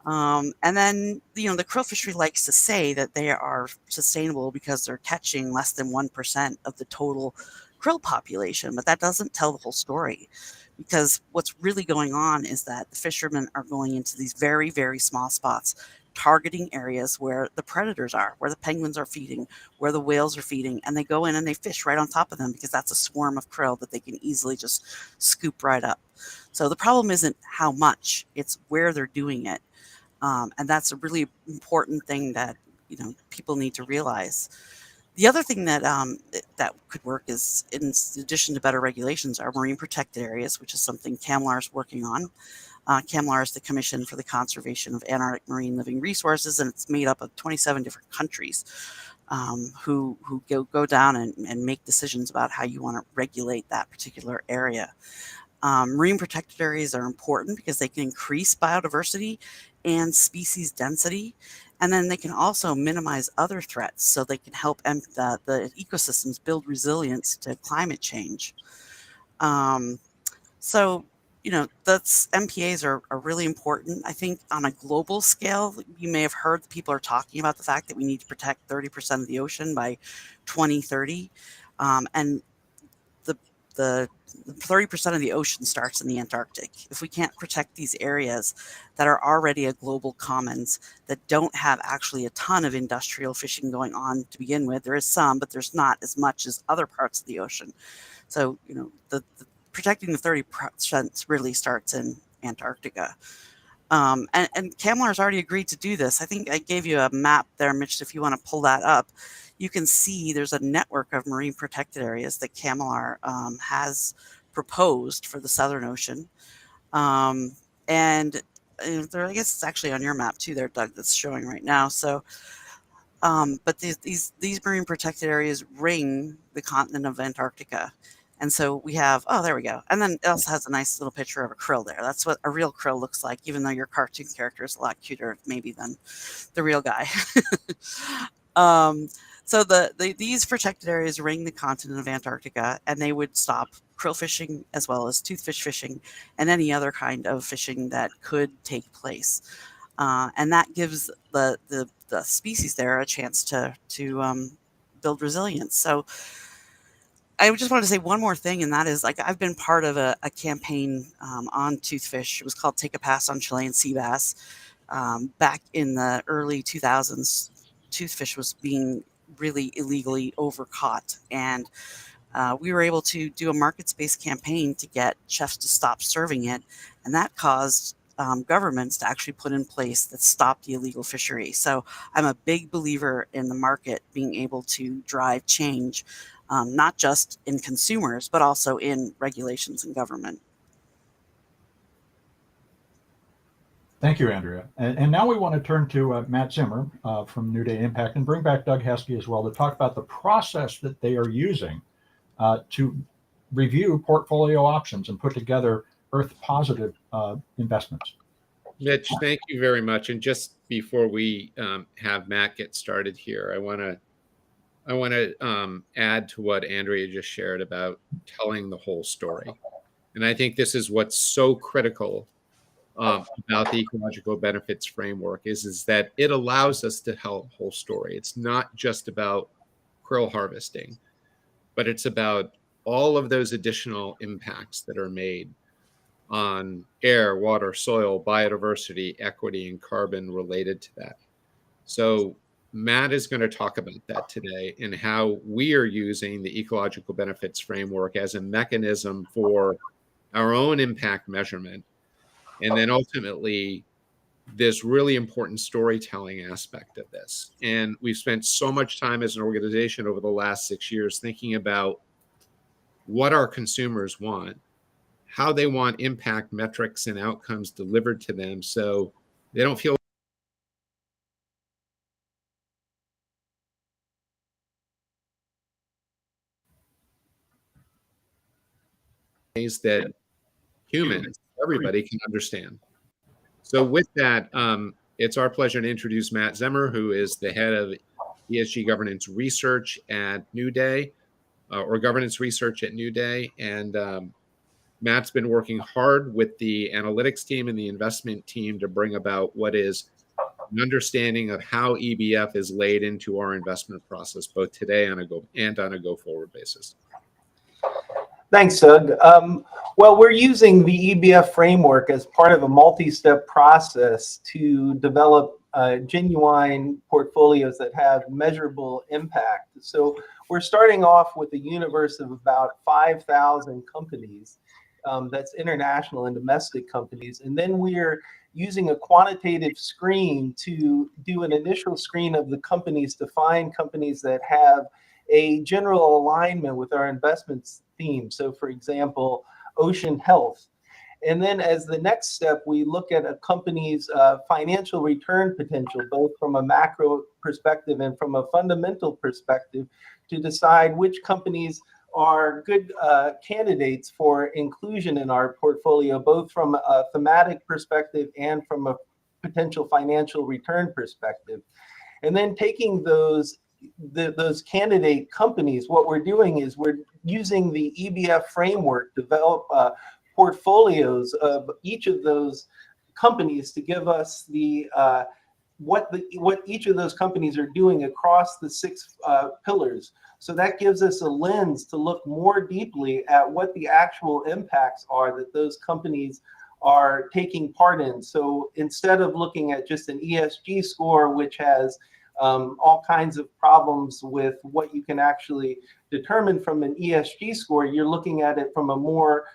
And then, the krill fishery likes to say that they are sustainable because they're catching less than 1% of the total krill population, but that doesn't tell the whole story. Because what's really going on is that the fishermen are going into these very, very small spots, targeting areas where the predators are, where the penguins are feeding, where the whales are feeding, and they go in and they fish right on top of them because that's a swarm of krill that they can easily just scoop right up. So the problem isn't how much, it's where they're doing it. And that's a really important thing that people need to realize. The other thing that that could work is, in addition to better regulations, are marine protected areas, which is something CAMLAR is working on. CAMLAR is the Commission for the Conservation of Antarctic Marine Living Resources, and it's made up of 27 different countries who go down and make decisions about how you want to regulate that particular area. Marine protected areas are important because they can increase biodiversity and species density, and then they can also minimize other threats, so they can help the ecosystems build resilience to climate change. So that's MPAs are really important. I think on a global scale, you may have heard that people are talking about the fact that we need to protect 30% of the ocean by 2030. And the 30% of the ocean starts in the Antarctic. If we can't protect these areas that are already a global commons that don't have actually a ton of industrial fishing going on to begin with, there is some, but there's not as much as other parts of the ocean. So, the protecting the 30% really starts in Antarctica. And CAMLR's already agreed to do this. I think I gave you a map there, Mitch, if you want to pull that up. You can see there's a network of marine protected areas that CAMLR has proposed for the Southern Ocean. And there, I guess it's actually on your map too there, Doug, that's showing right now. So, but these marine protected areas ring the continent of Antarctica. And so we have, oh, there we go. And then it also has a nice little picture of a krill there. That's what a real krill looks like, even though your cartoon character is a lot cuter maybe than the real guy. So these protected areas ring the continent of Antarctica, and they would stop krill fishing as well as toothfish fishing and any other kind of fishing that could take place. And that gives the species there a chance to build resilience. So I just want to say one more thing, and that is, like, I've been part of a campaign on toothfish. It was called Take a Pass on Chilean Sea Bass. Back in the early 2000s, toothfish was being really illegally overcaught. And we were able to do a markets-based campaign to get chefs to stop serving it. And that caused governments to actually put in place that stopped the illegal fishery. So I'm a big believer in the market being able to drive change, not just in consumers, but also in regulations and government. Thank you, Andrea. And now we want to turn to Matt Zimmer from New Day Impact and bring back Doug Heskey as well to talk about the process that they are using to review portfolio options and put together Earth positive investments. Mitch, thank you very much. And just before we have Matt get started here, I want to add to what Andrea just shared about telling the whole story. And I think this is what's so critical about the Ecological Benefits Framework is that it allows us to tell the whole story. It's not just about krill harvesting, but it's about all of those additional impacts that are made on air, water, soil, biodiversity, equity, and carbon related to that. So Matt is going to talk about that today and how we are using the Ecological Benefits Framework as a mechanism for our own impact measurement. And then ultimately, this really important storytelling aspect of this. And we've spent so much time as an organization over the last 6 years thinking about what our consumers want, how they want impact metrics and outcomes delivered to them so they don't feel that humans, everybody can understand. So with that, it's our pleasure to introduce Matt Zimmer, who is the head of ESG governance research at New Day, or governance research at New Day. And Matt's been working hard with the analytics team and the investment team to bring about what is an understanding of how EBF is laid into our investment process, both today and on a go-forward basis. Thanks, Doug. Well, we're using the EBF framework as part of a multi-step process to develop genuine portfolios that have measurable impact. So we're starting off with a universe of about 5,000 companies. That's international and domestic companies. And then we're using a quantitative screen to do an initial screen of the companies to find companies that have a general alignment with our investments theme. So for example, ocean health. And then as the next step, we look at a company's financial return potential, both from a macro perspective and from a fundamental perspective, to decide which companies are good candidates for inclusion in our portfolio, both from a thematic perspective and from a potential financial return perspective. And then taking those candidate companies, what we're doing is we're using the EBF framework to develop portfolios of each of those companies to give us the what each of those companies are doing across the 6 pillars. So that gives us a lens to look more deeply at what the actual impacts are that those companies are taking part in. So instead of looking at just an ESG score, which has all kinds of problems with what you can actually determine from an ESG score, you're looking at it from a more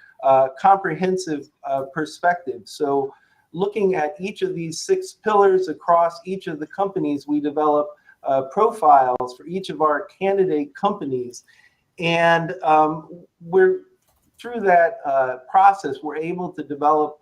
comprehensive perspective. So looking at each of these 6 pillars across each of the companies, we develop profiles for each of our candidate companies. And we're through that process, we're able to develop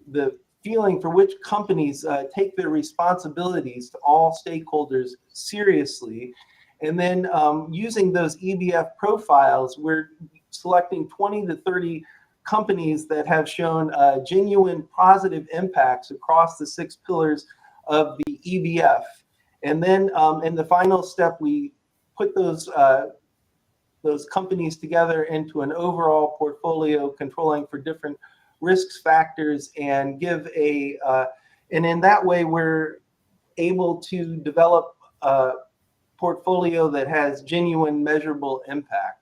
the feeling for which companies take their responsibilities to all stakeholders seriously. And then using those EBF profiles, we're selecting 20 to 30 companies that have shown genuine positive impacts across the 6 pillars of the EBF. And then in the final step, we put those companies together into an overall portfolio controlling for different risk factors and give and in that way, we're able to develop a portfolio that has genuine measurable impact.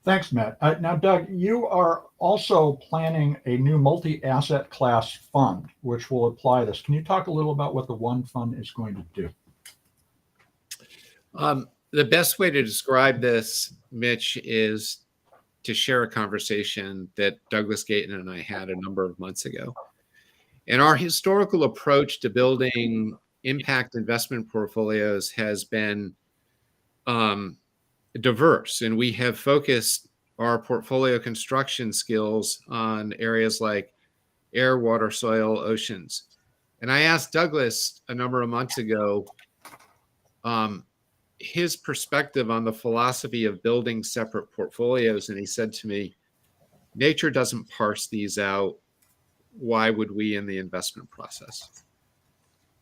Thanks, Matt. Now, Doug, you are also planning a new multi-asset class fund, which will apply this. Can you talk a little about what the one fund is going to do? The best way to describe this, Mitch, is to share a conversation that Douglas Gayton and I had a number of months ago. And our historical approach to building impact investment portfolios has been diverse, and we have focused our portfolio construction skills on areas like air, water, soil, oceans. And I asked Douglas a number of months ago his perspective on the philosophy of building separate portfolios, and he said to me, nature doesn't parse these out. Why would we in the investment process?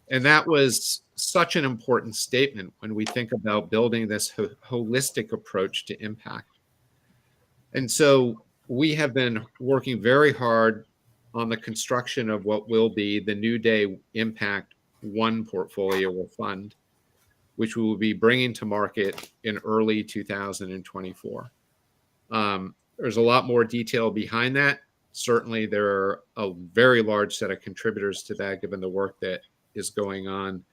And that was such an important statement when we think about building this holistic approach to impact. And so we have been working very hard on the construction of what will be the New Day Impact One portfolio or fund, which we will be bringing to market in early 2024. There's a lot more detail behind that. Certainly, there are a very large set of contributors to that, given the work that is going on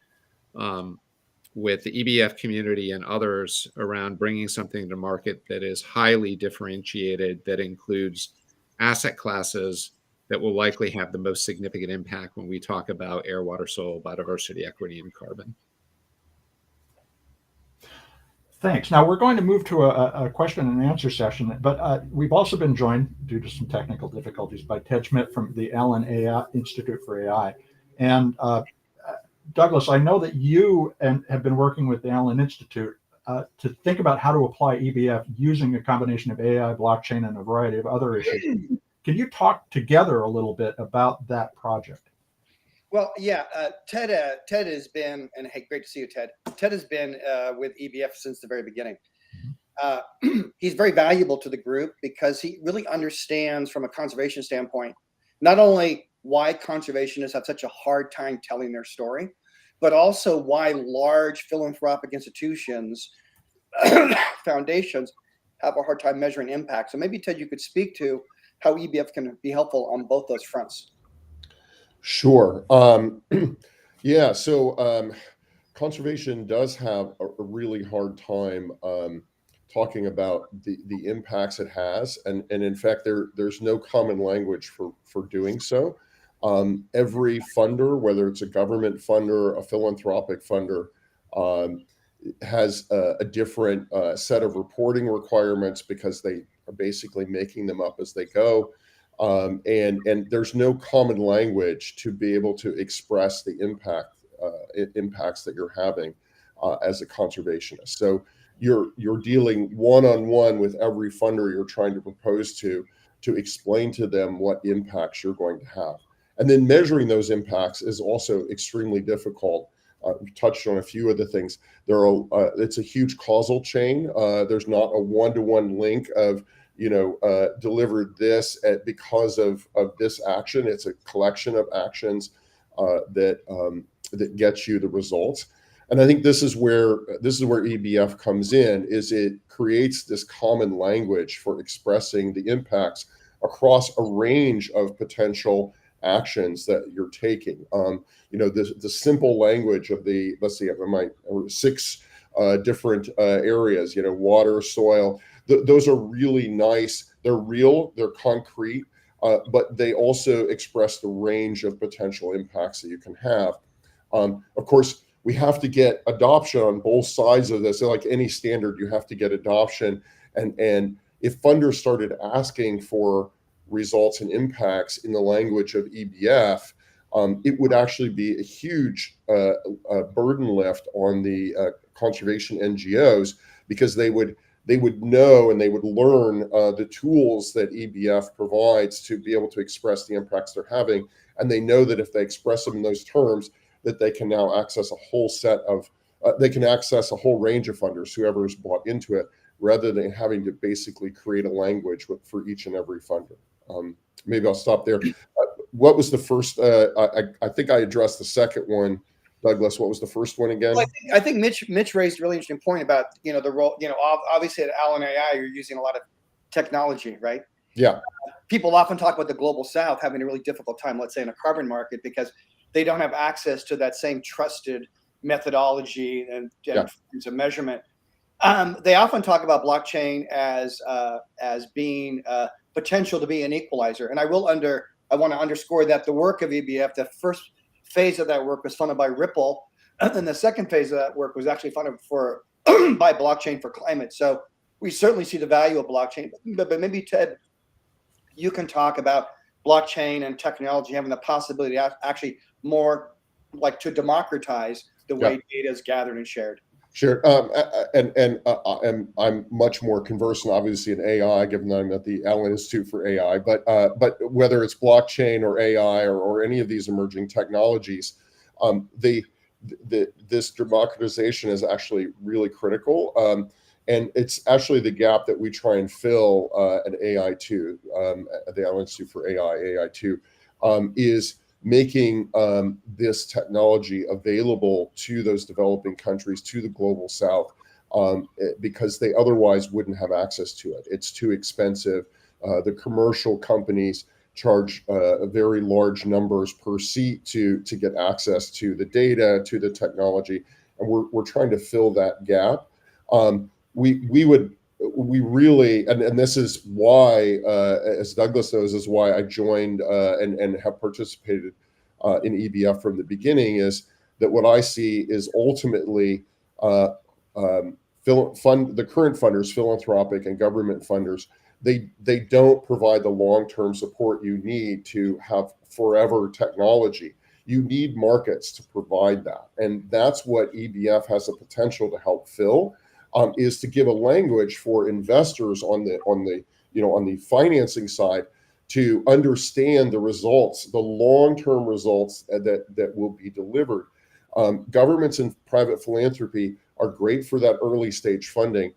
with the EBF community and others around bringing something to market that is highly differentiated, that includes asset classes that will likely have the most significant impact when we talk about air, water, soil, biodiversity, equity, and carbon. Thanks. Now we're going to move to a question and answer session, but we've also been joined due to some technical difficulties by Ted Schmidt from the Allen AI Institute for AI. And Douglas, I know that you have been working with the Allen Institute to think about how to apply EBF using a combination of AI, blockchain, and a variety of other issues. Can you talk together a little bit about that project? Well, yeah, Ted has been, and hey, great to see you, Ted. Ted has been with EBF since the very beginning. He's very valuable to the group because he really understands from a conservation standpoint, not only why conservationists have such a hard time telling their story, but also why large philanthropic institutions, foundations, have a hard time measuring impact. So maybe, Ted, you could speak to how EBF can be helpful on both those fronts. Sure. Yeah, so conservation does have a really hard time talking about the impacts it has. And in fact, there's no common language for doing so. Every funder, whether it's a government funder, a philanthropic funder, has a different set of reporting requirements because they are basically making them up as they go. And there's no common language to be able to express the impacts that you're having as a conservationist. So you're dealing one-on-one with every funder you're trying to propose to explain to them what impacts you're going to have. And then measuring those impacts is also extremely difficult touched on a few of the things. It's a huge causal chain. There's not a one-to-one link of, delivered this because of this action. It's a collection of actions that gets you the results. And I think this is where EBF comes in, is it creates this common language for expressing the impacts across a range of potential actions that you're taking. The simple language of let's see, my 6 different areas, water, soil, those are really nice. They're real, they're concrete, but they also express the range of potential impacts that you can have. Of course, we have to get adoption on both sides of this. So like any standard, you have to get adoption. And if funders started asking for results and impacts in the language of EBF, it would actually be a huge burden lift on the conservation NGOs, because they would know and they would learn the tools that EBF provides to be able to express the impacts they're having. And they know that if they express them in those terms, that they can now access a whole a whole range of funders, whoever is bought into it, rather than having to basically create a language for each and every funder. Maybe I'll stop there. What was the first? I think I addressed the second one. Douglas, what was the first one again? Well, I think Mitch raised a really interesting point about the role. Obviously at Allen AI, you're using a lot of technology, right? Yeah. People often talk about the global South having a really difficult time, let's say in a carbon market, because they don't have access to that same trusted methodology and forms of measurement. They often talk about blockchain as being potential to be an equalizer. And I want to underscore that the work of EBF, the first phase of that work was funded by Ripple, and the second phase of that work was actually funded by Blockchain for Climate. So we certainly see the value of blockchain. But maybe, Ted, you can talk about blockchain and technology having the possibility to actually more like to democratize the way data is gathered and shared. Sure. I'm much more conversant, obviously, in AI, given that I'm at the Allen Institute for AI. But whether it's blockchain or AI or any of these emerging technologies, this democratization is actually really critical. And it's actually the gap that we try and fill at AI2, at the Allen Institute for AI2, is making this technology available to those developing countries, to the global South, because they otherwise wouldn't have access to it. It's too expensive. The commercial companies charge very large numbers per seat to get access to the data, to the technology, and we're trying to fill that gap. We really, and this is why, as Douglas knows, is why I joined and have participated in EBF from the beginning, is that what I see is ultimately the current funders, philanthropic and government funders, they don't provide the long-term support you need to have forever technology. You need markets to provide that, and that's what EBF has the potential to help fill. Is to give a language for investors on the financing side to understand the results, the long-term results that will be delivered. Governments and private philanthropy are great for that early stage funding.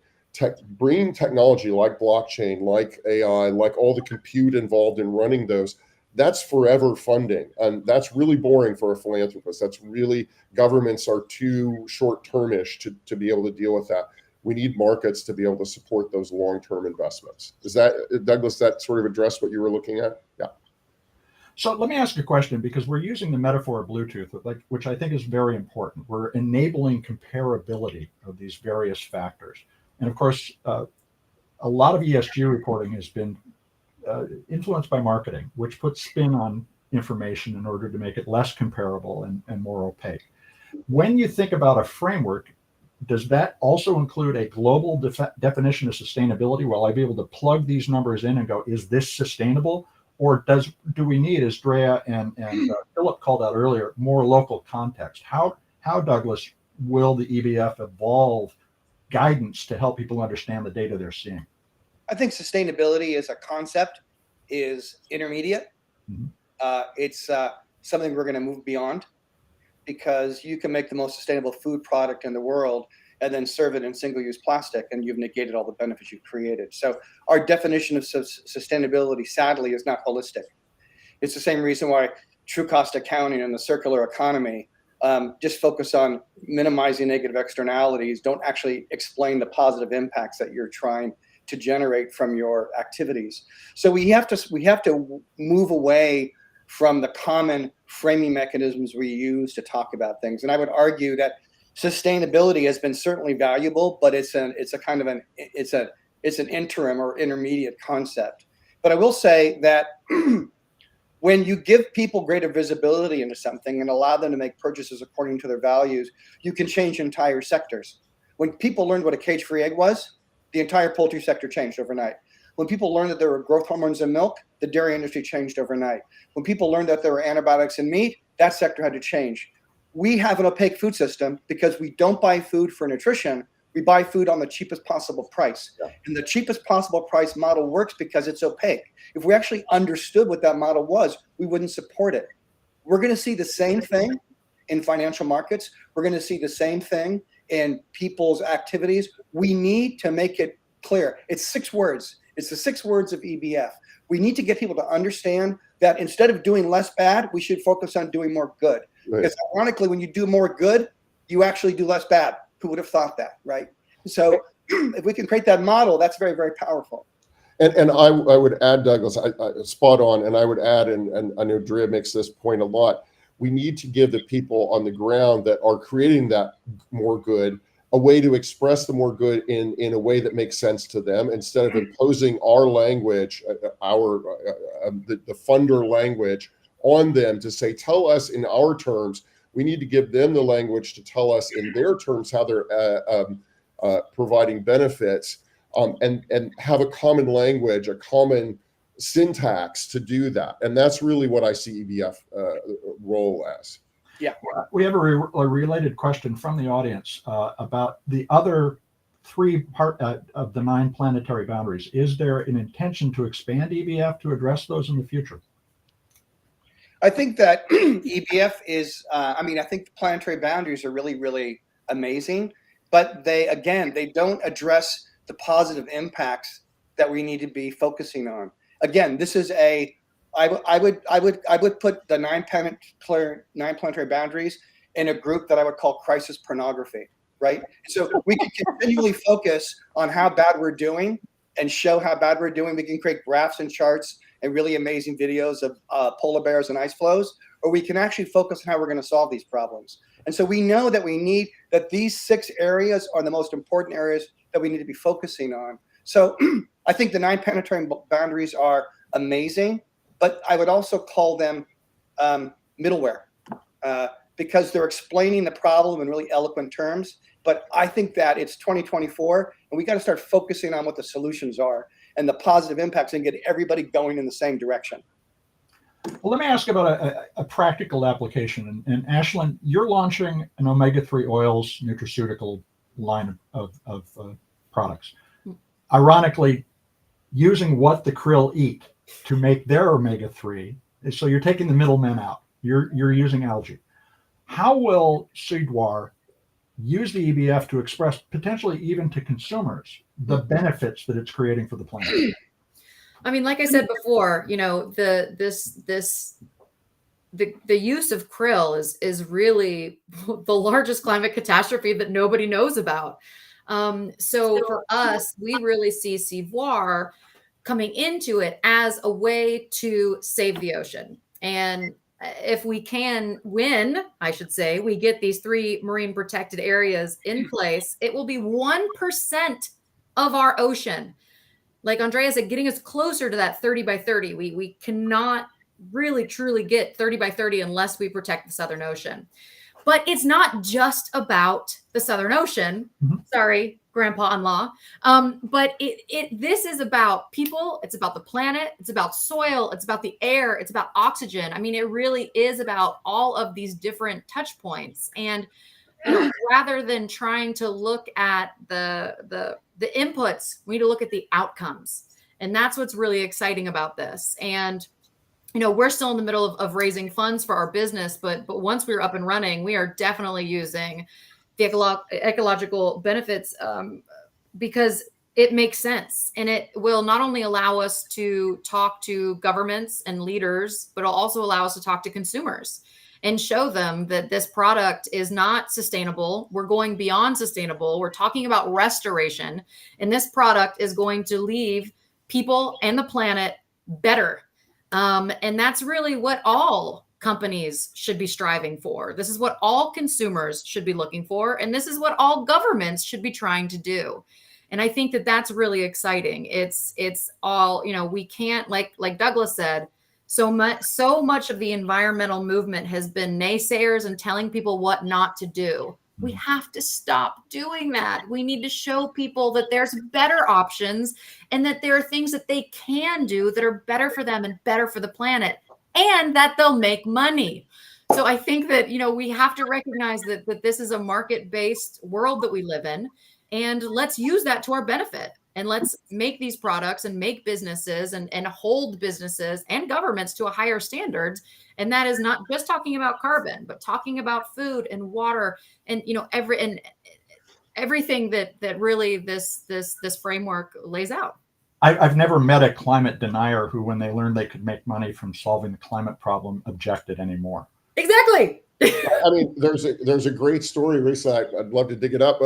Bringing technology like blockchain, like AI, like all the compute involved in running those, that's forever funding. And that's really boring for a philanthropist. That's really, governments are too short-termish to be able to deal with that. We need markets to be able to support those long-term investments. Does that, Douglas, that sort of address what you were looking at? Yeah. So let me ask you a question, because we're using the metaphor of Bluetooth, which I think is very important. We're enabling comparability of these various factors. And of course, a lot of ESG reporting has been influenced by marketing, which puts spin on information in order to make it less comparable and more opaque. When you think about a framework, does that also include a global definition of sustainability? Will I be able to plug these numbers in and go, is this sustainable? Or do we need, as Drea and Philip called out earlier, more local context? How, Douglas, will the EBF evolve guidance to help people understand the data they're seeing? I think sustainability as a concept is intermediate. Mm-hmm. It's something we're going to move beyond. because you can make the most sustainable food product in the world and then serve it in single-use plastic, and you've negated all the benefits you've created. So our definition of sustainability, sadly, is not holistic. It's the same reason why true cost accounting and the circular economy just focus on minimizing negative externalities, don't actually explain the positive impacts that you're trying to generate from your activities. So we have to move away from the common framing mechanisms we use to talk about things. And I would argue that sustainability has been certainly valuable, but it's an interim or intermediate concept. But I will say that when you give people greater visibility into something and allow them to make purchases according to their values, you can change entire sectors. When people learned what a cage-free egg was, the entire poultry sector changed overnight. When people learned that there were growth hormones in milk, the dairy industry changed overnight. When people learned that there were antibiotics in meat, that sector had to change. We have an opaque food system because we don't buy food for nutrition. We buy food on the cheapest possible price. Yeah. And the cheapest possible price model works because it's opaque. If we actually understood what that model was, we wouldn't support it. We're going to see the same thing in financial markets. We're going to see the same thing in people's activities. We need to make it clear. It's 6 words. It's the 6 words of EBF. We need to get people to understand that instead of doing less bad, we should focus on doing more good. Right. Because ironically, when you do more good, you actually do less bad. Who would have thought that, right? So if we can create that model, that's very, very powerful. And I would add, Douglas, I spot on, and I would add, and I know Drea makes this point a lot, we need to give the people on the ground that are creating that more good a way to express the more good in a way that makes sense to them, instead of imposing our language, the funder language on them to say, tell us in our terms. We need to give them the language to tell us in their terms how they're providing benefits, and have a common language, a common syntax to do that. And that's really what I see EBF role as. Yeah, we have a related question from the audience about the other 3 part of the 9 planetary boundaries. Is there an intention to expand EBF to address those in the future? I think that EBF is, I think the planetary boundaries are really, really amazing, but they don't address the positive impacts that we need to be focusing on. Again, this is I would put the 9 planetary boundaries in a group that I would call crisis pornography, right? So we can continually focus on how bad we're doing and show how bad we're doing. We can create graphs and charts and really amazing videos of polar bears and ice flows, or we can actually focus on how we're going to solve these problems. And so we know that these 6 areas are the most important areas that we need to be focusing on. So I think the 9 planetary boundaries are amazing, but I would also call them middleware because they're explaining the problem in really eloquent terms. But I think that it's 2024, and we got to start focusing on what the solutions are and the positive impacts and get everybody going in the same direction. Well, let me ask about a practical application. And Ashlyn, you're launching an omega-3 oils nutraceutical line of products. Ironically, using what the krill eat to make their omega-3. So you're taking the middlemen out. You're using algae. How will Sudwar use the EBF to express, potentially even to consumers, the benefits that it's creating for the planet? I mean, like I said before, the use of krill is really the largest climate catastrophe that nobody knows about. So for us, we really see Sudwar coming into it as a way to save the ocean. And if we can win, I should say, we get these 3 marine protected areas in place, it will be 1% of our ocean. Like Andrea said, getting us closer to that 30 by 30. We cannot really truly get 30 by 30 unless we protect the Southern Ocean. But it's not just about the Southern Ocean. Mm-hmm. Sorry, grandpa-in-law. But this is about people. It's about the planet. It's about soil. It's about the air. It's about oxygen. I mean, it really is about all of these different touch points. And rather than trying to look at the inputs, we need to look at the outcomes. And that's what's really exciting about this. And we're still in the middle of raising funds for our business, but once we're up and running, we are definitely using the ecological benefits because it makes sense. And it will not only allow us to talk to governments and leaders, but it'll also allow us to talk to consumers and show them that this product is not sustainable. We're going beyond sustainable. We're talking about restoration. And this product is going to leave people and the planet better. And that's really what all companies should be striving for. This is what all consumers should be looking for. And this is what all governments should be trying to do. And I think that that's really exciting. It's all, we can't, like Douglas said, so much of the environmental movement has been naysayers and telling people what not to do. We have to stop doing that. We need to show people that there's better options and that there are things that they can do that are better for them and better for the planet, and that they'll make money. So I think that, we have to recognize that this is a market-based world that we live in, and let's use that to our benefit. And let's make these products and make businesses and hold businesses and governments to a higher standards. And that is not just talking about carbon, but talking about food and water and everything that really this framework lays out. I've never met a climate denier who, when they learned they could make money from solving the climate problem, objected anymore. Exactly. I mean, there's a great story recently. I'd love to dig it up.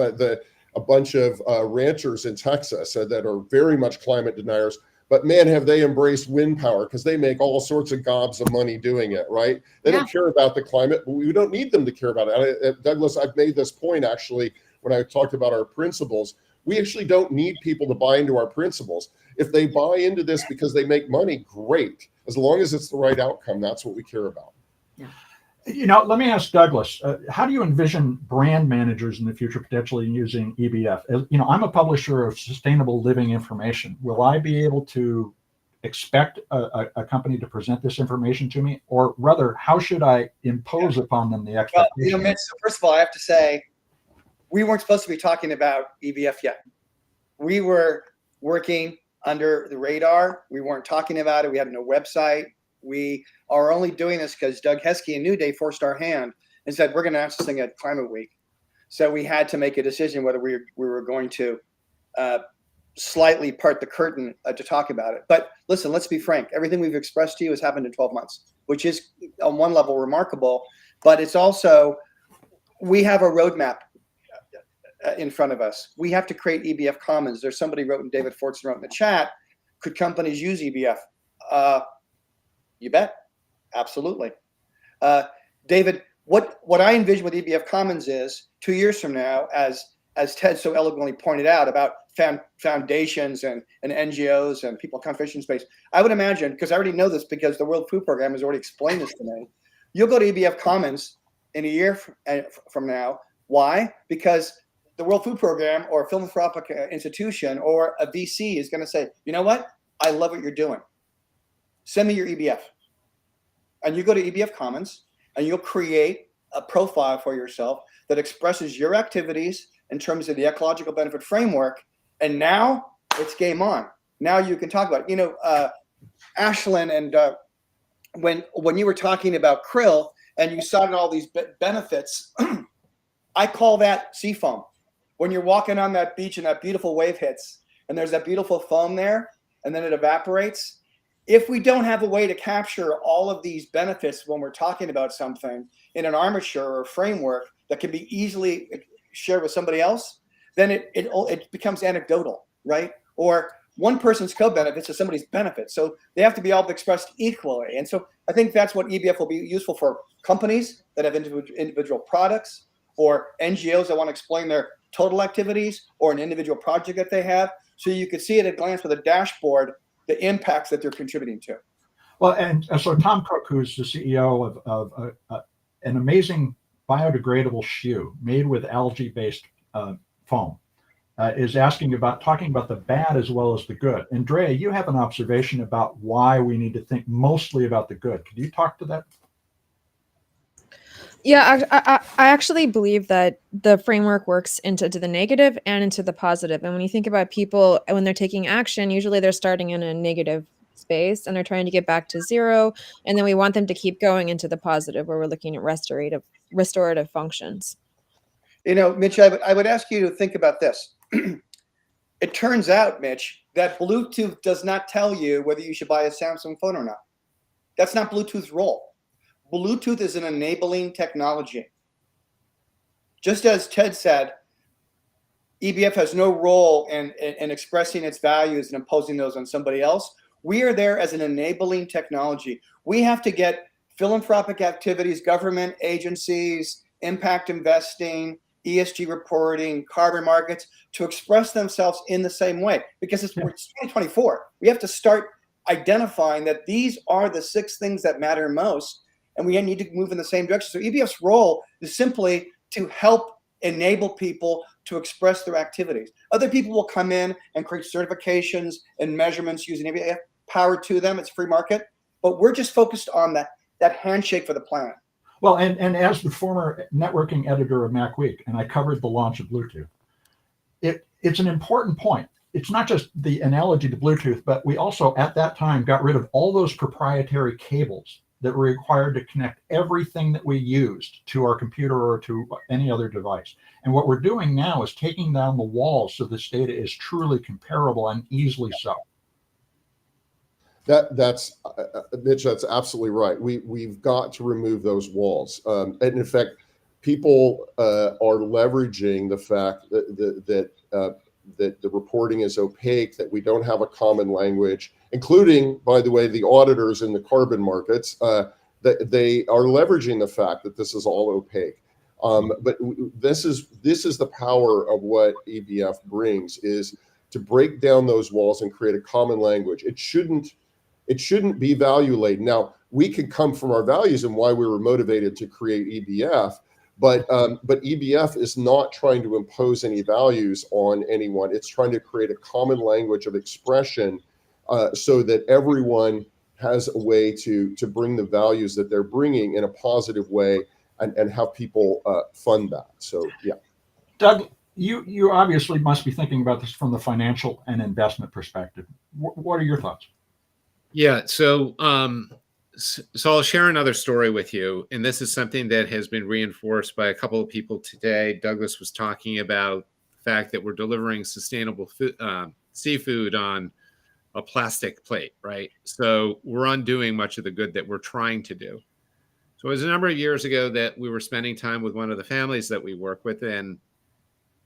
A bunch of ranchers in Texas that are very much climate deniers, but man, have they embraced wind power, because they make all sorts of gobs of money doing it, right? They don't care about the climate, but we don't need them to care about it. Douglas, I've made this point actually when I talked about our principles. We actually don't need people to buy into our principles. If they buy into this because they make money, great. As long as it's the right outcome, that's what we care about. Yeah. Let me ask Douglas, how do you envision brand managers in the future potentially using EBF? I'm a publisher of sustainable living information. Will I be able to expect a company to present this information to me? Or rather, how should I impose upon them the expectation? Well, Mitch, so first of all, I have to say, we weren't supposed to be talking about EBF yet. We were working under the radar. We weren't talking about it. We had no website. We are only doing this because Doug Heskey and New Day forced our hand and said, we're going to announce this thing at Climate Week. So we had to make a decision whether we were going to slightly part the curtain to talk about it. But listen, let's be frank. Everything we've expressed to you has happened in 12 months, which is on one level remarkable, but it's also, we have a roadmap in front of us. We have to create EBF Commons. There's somebody wrote, and David Fortson wrote in the chat, could companies use EBF? You bet. Absolutely. David, what I envision with EBF Commons is 2 years from now, as Ted so eloquently pointed out about foundations and NGOs and people in conservation space, I would imagine, because I already know this because the World Food Program has already explained this to me, you'll go to EBF Commons in a year from now. Why? Because the World Food Program or a philanthropic institution or a VC is going to say, you know what? I love what you're doing. Send me your EBF. And you go to EBF Commons and you'll create a profile for yourself that expresses your activities in terms of the Ecological Benefit Framework. And now it's game on. Now you can talk about it. Ashlyn, and when you were talking about krill and you cited all these benefits, I call that sea foam. When you're walking on that beach and that beautiful wave hits and there's that beautiful foam there and then it evaporates. If we don't have a way to capture all of these benefits when we're talking about something in an armature or framework that can be easily shared with somebody else, then it becomes anecdotal, right? Or one person's co-benefits is somebody's benefits. So they have to be all expressed equally. And so I think that's what EBF will be useful for companies that have individual products, or NGOs that want to explain their total activities, or an individual project that they have. So you could see at a glance with a dashboard the impacts that they're contributing to. Well, and so Tom Cook, who's the CEO of an amazing biodegradable shoe made with algae-based foam, is talking about the bad as well as the good. And Drea, you have an observation about why we need to think mostly about the good. Could you talk to that? Yeah, I actually believe that the framework works into the negative and into the positive. And when you think about people, when they're taking action, usually they're starting in a negative space, and they're trying to get back to zero. And then we want them to keep going into the positive, where we're looking at restorative functions. You know, Mitch, I would ask you to think about this. It turns out, Mitch, that Bluetooth does not tell you whether you should buy a Samsung phone or not. That's not Bluetooth's role. Bluetooth is an enabling technology. Just as Ted said, EBF has no role in expressing its values and imposing those on somebody else. We are there as an enabling technology. We have to get philanthropic activities, government agencies, impact investing, ESG reporting, carbon markets to express themselves in the same way, because it's 2024. We have to start identifying that these are the 6 things that matter most, and we need to move in the same direction. So EBF's role is simply to help enable people to express their activities. Other people will come in and create certifications and measurements using EBF. Power to them, it's free market, but we're just focused on that handshake for the planet. Well, and as the former networking editor of MacWeek, and I covered the launch of Bluetooth, it's an important point. It's not just the analogy to Bluetooth, but we also at that time got rid of all those proprietary cables that were required to connect everything that we used to our computer or to any other device. And what we're doing now is taking down the walls so this data is truly comparable and easily so. That's Mitch. That's absolutely right. We've got to remove those walls. And in fact, people are leveraging the fact that the reporting is opaque, that we don't have a common language, including, by the way, the auditors in the carbon markets. That they are leveraging the fact that this is all opaque. But this is the power of what EBF brings, is to break down those walls and create a common language. It shouldn't be value laden. Now, we can come from our values and why we were motivated to create EBF, but EBF is not trying to impose any values on anyone. It's trying to create a common language of expression so that everyone has a way to bring the values that they're bringing in a positive way and have people fund that. So, yeah. Doug, you obviously must be thinking about this from the financial and investment perspective. What are your thoughts? Yeah, so I'll share another story with you, and this is something that has been reinforced by a couple of people today. Douglas was talking about the fact that we're delivering sustainable seafood on a plastic plate, right? So we're undoing much of the good that we're trying to do. So it was a number of years ago that we were spending time with one of the families that we work with, and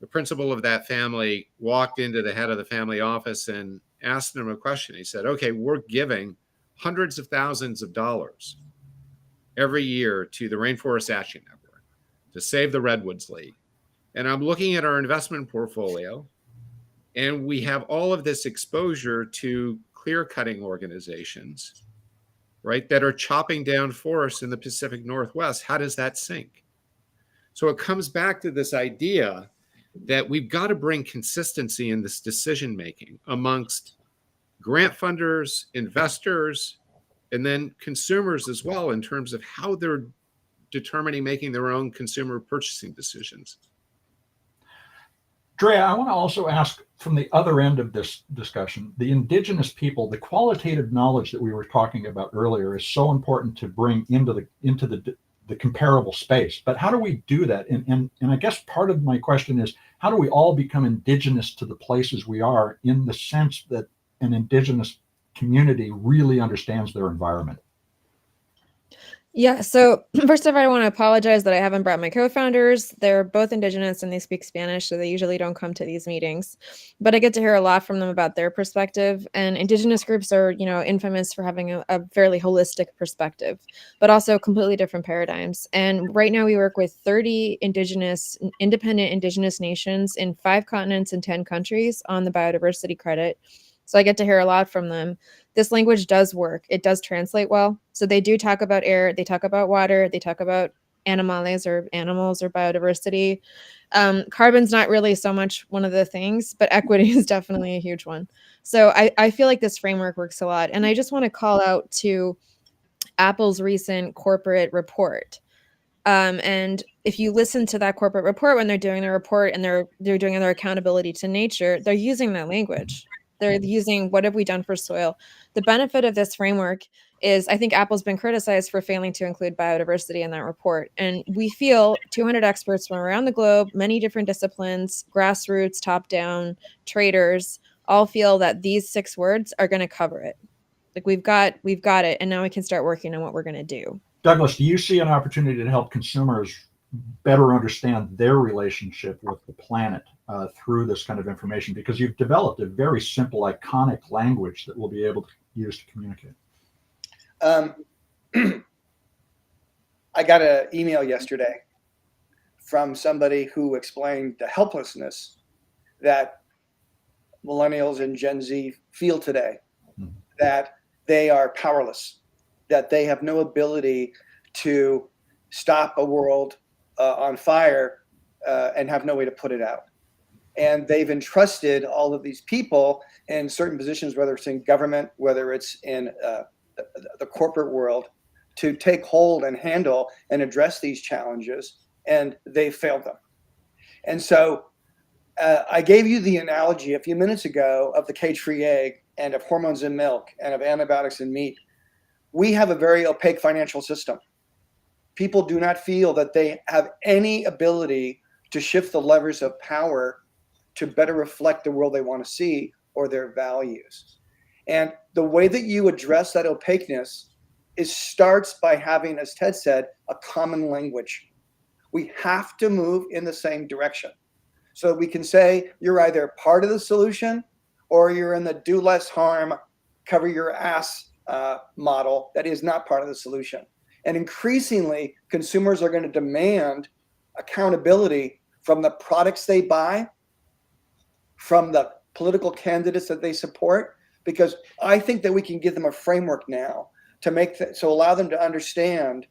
the principal of that family walked into the head of the family office and asked him a question. He said, okay, we're giving hundreds of thousands of dollars every year to the Rainforest Action Network to save the Redwoods League. And I'm looking at our investment portfolio, and we have all of this exposure to clear-cutting organizations, right, that are chopping down forests in the Pacific Northwest. How does that sync? So it comes back to this idea that we've got to bring consistency in this decision-making amongst grant funders, investors, and then consumers as well, in terms of how they're making their own consumer purchasing decisions. Drea, I want to also ask from the other end of this discussion, the indigenous people, the qualitative knowledge that we were talking about earlier is so important to bring into the comparable space. But how do we do that? And I guess part of my question is, how do we all become indigenous to the places we are, in the sense that an indigenous community really understands their environment? Yeah, so first of all, I want to apologize that I haven't brought my co-founders. They're both indigenous and they speak Spanish, so they usually don't come to these meetings. But I get to hear a lot from them about their perspective. And indigenous groups are, infamous for having a fairly holistic perspective, but also completely different paradigms. And right now we work with 30 independent indigenous nations in 5 continents and 10 countries on the biodiversity credit. So I get to hear a lot from them. This language does work. It does translate well. So they do talk about air, they talk about water, they talk about animals or biodiversity. Carbon's not really so much one of the things, but equity is definitely a huge one. So I feel like this framework works a lot. And I just want to call out to Apple's recent corporate report. And if you listen to that corporate report when they're doing their report and they're doing their accountability to nature, they're using that language. They're using what have we done for soil. The benefit of this framework is I think Apple's been criticized for failing to include biodiversity in that report. And we feel 200 experts from around the globe, many different disciplines, grassroots, top down, traders, all feel that these 6 words are going to cover it. Like we've got it, and now we can start working on what we're going to do. Douglas, do you see an opportunity to help consumers better understand their relationship with the planet through this kind of information? Because you've developed a very simple, iconic language that we'll be able to use to communicate. I got an email yesterday from somebody who explained the helplessness that millennials and Gen Z feel today, that they are powerless, that they have no ability to stop a world on fire and have no way to put it out. And they've entrusted all of these people in certain positions, whether it's in government, whether it's in the corporate world, to take hold and handle and address these challenges, and they failed them. And so I gave you the analogy a few minutes ago of the cage-free egg and of hormones in milk and of antibiotics in meat. We have a very opaque financial system. People do not feel that they have any ability to shift the levers of power to better reflect the world they want to see or their values. And the way that you address that opaqueness starts by having, as Ted said, a common language. We have to move in the same direction. So we can say you're either part of the solution or you're in the do less harm, cover your ass model that is not part of the solution. And increasingly, consumers are going to demand accountability from the products they buy, from the political candidates that they support, because I think that we can give them a framework now to make so allow them to understand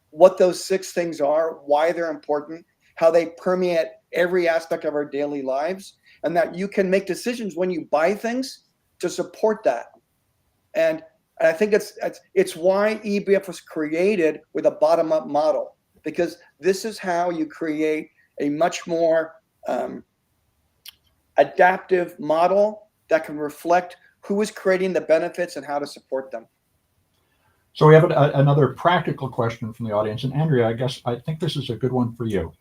what those 6 things are, why they're important, how they permeate every aspect of our daily lives, and that you can make decisions when you buy things to support that. And I think it's why EBF was created with a bottom-up model, because this is how you create a much more adaptive model that can reflect who is creating the benefits and how to support them. So we have another practical question from the audience. And Andrea, I think this is a good one for you.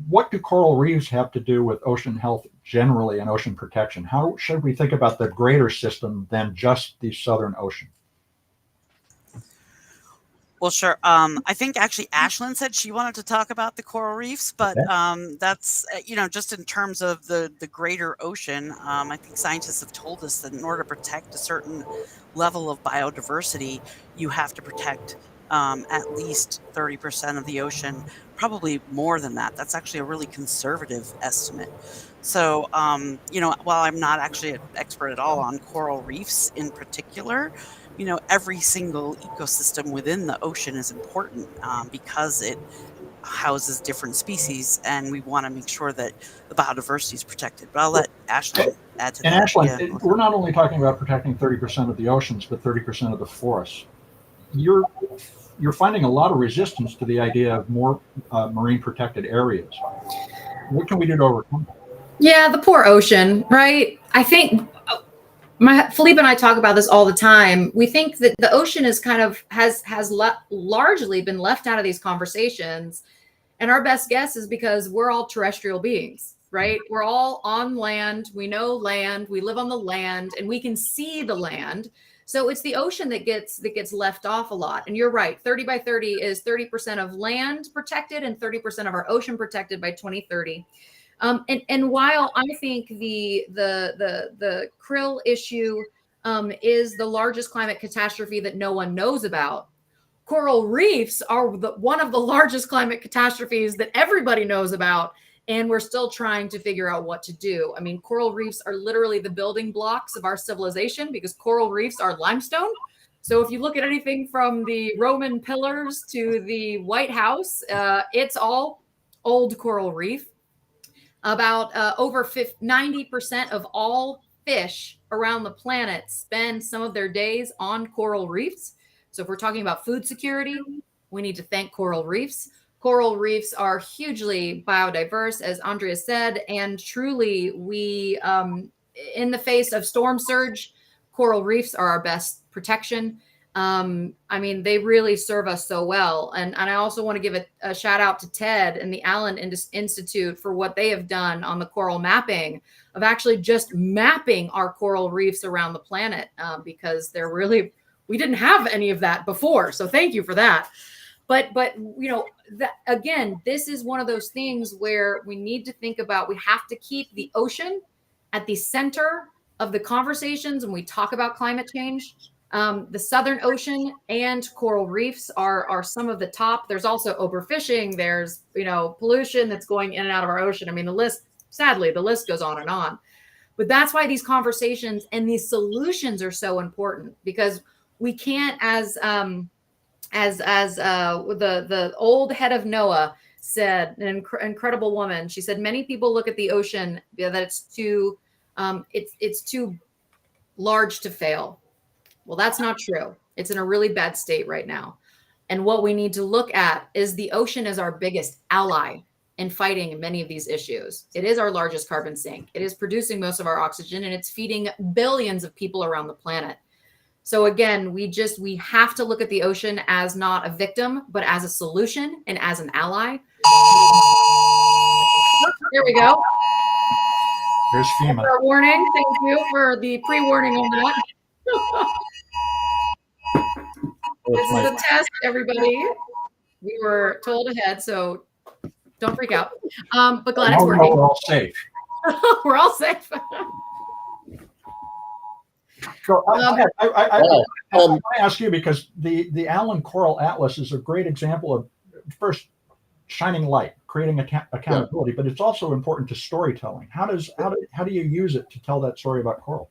What do coral reefs have to do with ocean health generally and ocean protection? How should we think about the greater system than just the Southern Ocean? Well, sure. I think actually Ashlyn said she wanted to talk about the coral reefs, but that's, just in terms of the greater ocean, I think scientists have told us that in order to protect a certain level of biodiversity, you have to protect at least 30% of the ocean, probably more than that. That's actually a really conservative estimate. So, while I'm not actually an expert at all on coral reefs in particular, every single ecosystem within the ocean is important because it houses different species, and we want to make sure that the biodiversity is protected. But I'll let Ashlyn add to that. And Ashlyn, we're not only talking about protecting 30% of the oceans, but 30% of the forests. You're finding a lot of resistance to the idea of more marine protected areas. What can we do to overcome that? Yeah, the poor ocean, right? I think Philippe and I talk about this all the time. We think that the ocean is has largely been left out of these conversations. And our best guess is because we're all terrestrial beings, right? We're all on land. We know land. We live on the land, and we can see the land. So it's the ocean that gets left off a lot. And you're right. 30 by 30 is 30% of land protected and 30% of our ocean protected by 2030. And while I think the krill issue is the largest climate catastrophe that no one knows about, coral reefs are one of the largest climate catastrophes that everybody knows about, and we're still trying to figure out what to do. I mean, coral reefs are literally the building blocks of our civilization because coral reefs are limestone. So if you look at anything from the Roman pillars to the White House, it's all old coral reef. About over 90% of all fish around the planet spend some of their days on coral reefs. So if we're talking about food security, we need to thank coral reefs. Coral reefs are hugely biodiverse, as Andrea said, and truly we in the face of storm surge, coral reefs are our best protection. I mean, they really serve us so well. And I also want to give a shout out to Ted and the Allen Institute for what they have done on the coral mapping, of actually just mapping our coral reefs around the planet, because we didn't have any of that before. So thank you for that. But again, this is one of those things where we need to think about, we have to keep the ocean at the center of the conversations when we talk about climate change. The Southern Ocean and coral reefs are some of the top. There's also overfishing. There's, pollution that's going in and out of our ocean. I mean, sadly, the list goes on and on. But that's why these conversations and these solutions are so important, because we can't, as the old head of NOAA said, an incredible woman, she said, many people look at the ocean that it's too large to fail. Well, that's not true. It's in a really bad state right now. And what we need to look at is the ocean as our biggest ally in fighting many of these issues. It is our largest carbon sink. It is producing most of our oxygen, and it's feeding billions of people around the planet. So again, we have to look at the ocean as not a victim, but as a solution and as an ally. There we go. Here's FEMA. For a warning. Thank you for the pre-warning on that. This is a test, everybody. We were told ahead, so don't freak out. But glad it's working. We're all safe. We're all safe. So I want to ask you, because the Allen Coral Atlas is a great example of, first, shining light, creating accountability, but it's also important to storytelling. How do you use it to tell that story about coral?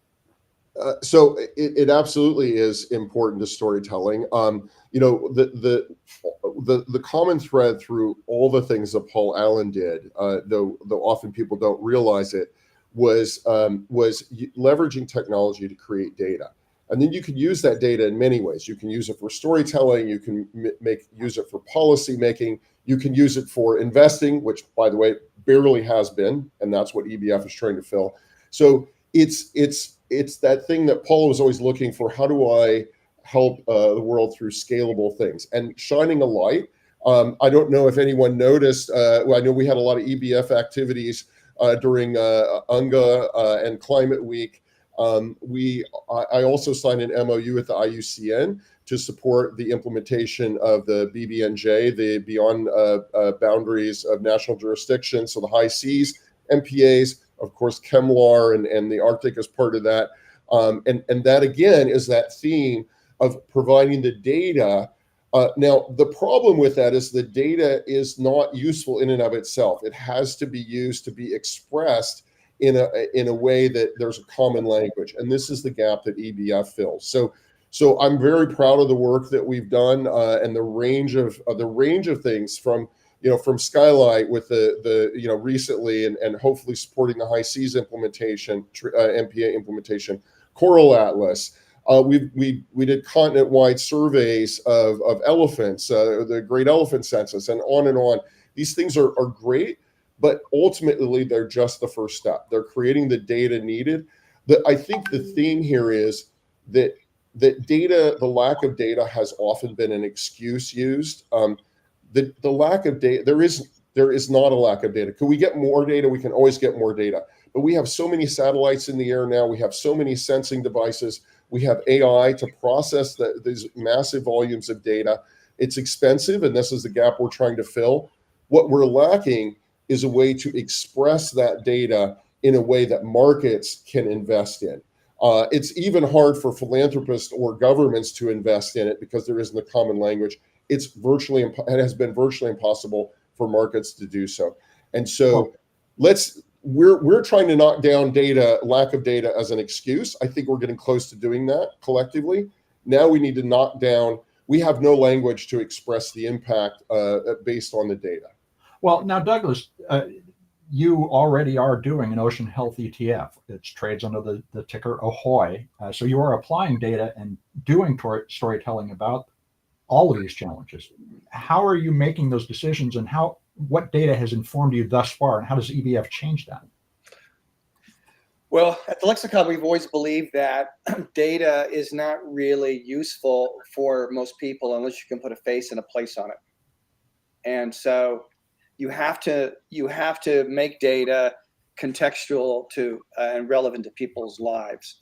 So it absolutely is important to storytelling. The common thread through all the things that Paul Allen did, though often people don't realize it, was leveraging technology to create data. And then you can use that data in many ways. You can use it for storytelling. You can use it for policy making. You can use it for investing, which, by the way, barely has been, and that's what EBF is trying to fill. So it's that thing that Paul was always looking for. How do I help the world through scalable things? And shining a light. I don't know if anyone noticed. I know we had a lot of EBF activities during UNGA and Climate Week. I also signed an MOU with the IUCN to support the implementation of the BBNJ, the Beyond Boundaries of National Jurisdiction, so the high seas, MPAs, of course, ChemLAR and the Arctic as part of that. And that, again, is that theme of providing the data. Now, the problem with that is the data is not useful in and of itself. It has to be used to be expressed in a way that there's a common language. And this is the gap that EBF fills. So I'm very proud of the work that we've done and the range of things from Skylight with the recently and hopefully supporting the high seas implementation, MPA implementation, Coral Atlas. We did continent-wide surveys of elephants, the Great Elephant Census, and on and on. These things are great, but ultimately they're just the first step. They're creating the data needed. I think the theme here is that data, the lack of data, has often been an excuse used. The lack of data, there is not a lack of data. Could we get more data? We can always get more data. But we have so many satellites in the air now. We have so many sensing devices. We have AI to process these massive volumes of data. It's expensive, and this is the gap we're trying to fill. What we're lacking is a way to express that data in a way that markets can invest in. It's even hard for philanthropists or governments to invest in it because there isn't a common language. It has been virtually impossible for markets to do so. And so we're trying to knock down lack of data as an excuse. I think we're getting close to doing that collectively. Now we need to knock down, we have no language to express the impact based on the data. Well, now, Douglas, you already are doing an ocean health ETF. It trades under the ticker AHOY. So you are applying data and doing storytelling about all of these challenges. How are you making those decisions, and what, what data has informed you thus far, and how does EBF change that? Well, at the Lexicon, we've always believed that data is not really useful for most people unless you can put a face and a place on it. And so you have to make data contextual to and relevant to people's lives.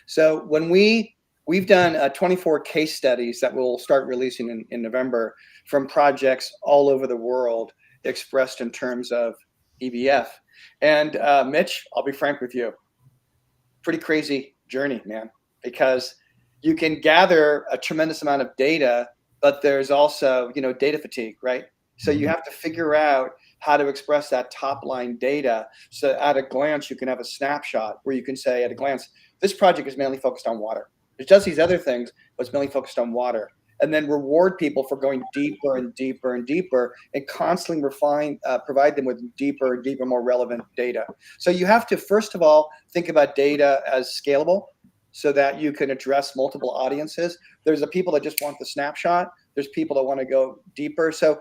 So when we've done 24 case studies that we'll start releasing in November from projects all over the world expressed in terms of EBF. And Mitch, I'll be frank with you, pretty crazy journey, man, because you can gather a tremendous amount of data, but there's also, data fatigue, right? So you have to figure out how to express that top line data. So at a glance, you can have a snapshot where you can say at a glance, this project is mainly focused on water. It does these other things, but it's mainly focused on water. And then reward people for going deeper and deeper and deeper and constantly provide them with deeper and deeper, more relevant data. So you have to, first of all, think about data as scalable so that you can address multiple audiences. There's the people that just want the snapshot. There's people that want to go deeper. So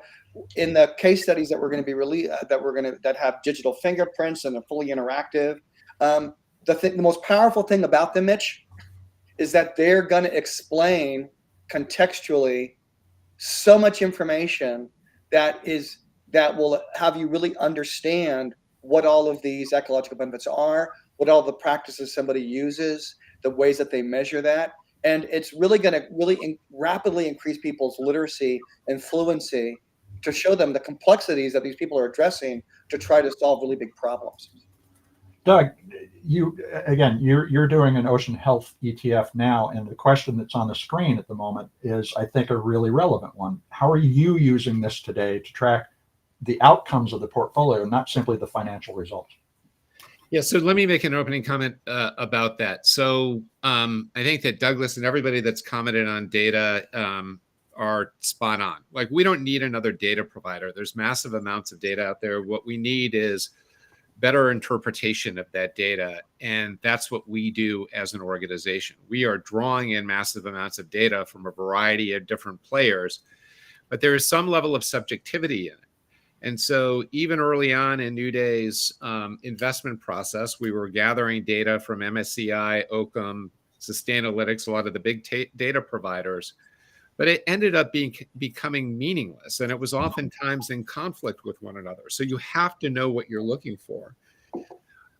in the case studies that we're going to be that have digital fingerprints and are fully interactive, the most powerful thing about them, Mitch, is that they're going to explain contextually so much information that will have you really understand what all of these ecological benefits are, what all the practices somebody uses, the ways that they measure that. And it's really going to rapidly increase people's literacy and fluency to show them the complexities that these people are addressing to try to solve really big problems. Doug, you're doing an ocean health ETF now, and the question that's on the screen at the moment is, I think, a really relevant one. How are you using this today to track the outcomes of the portfolio, not simply the financial results? Yeah, so let me make an opening comment about that. So I think that Douglas and everybody that's commented on data are spot on. Like, we don't need another data provider. There's massive amounts of data out there. What we need is better interpretation of that data. And that's what we do as an organization. We are drawing in massive amounts of data from a variety of different players, but there is some level of subjectivity in it. And so even early on in New Day's investment process, we were gathering data from MSCI, Occam, Sustainalytics, a lot of the big data providers, but it ended up becoming meaningless. And it was oftentimes in conflict with one another. So you have to know what you're looking for.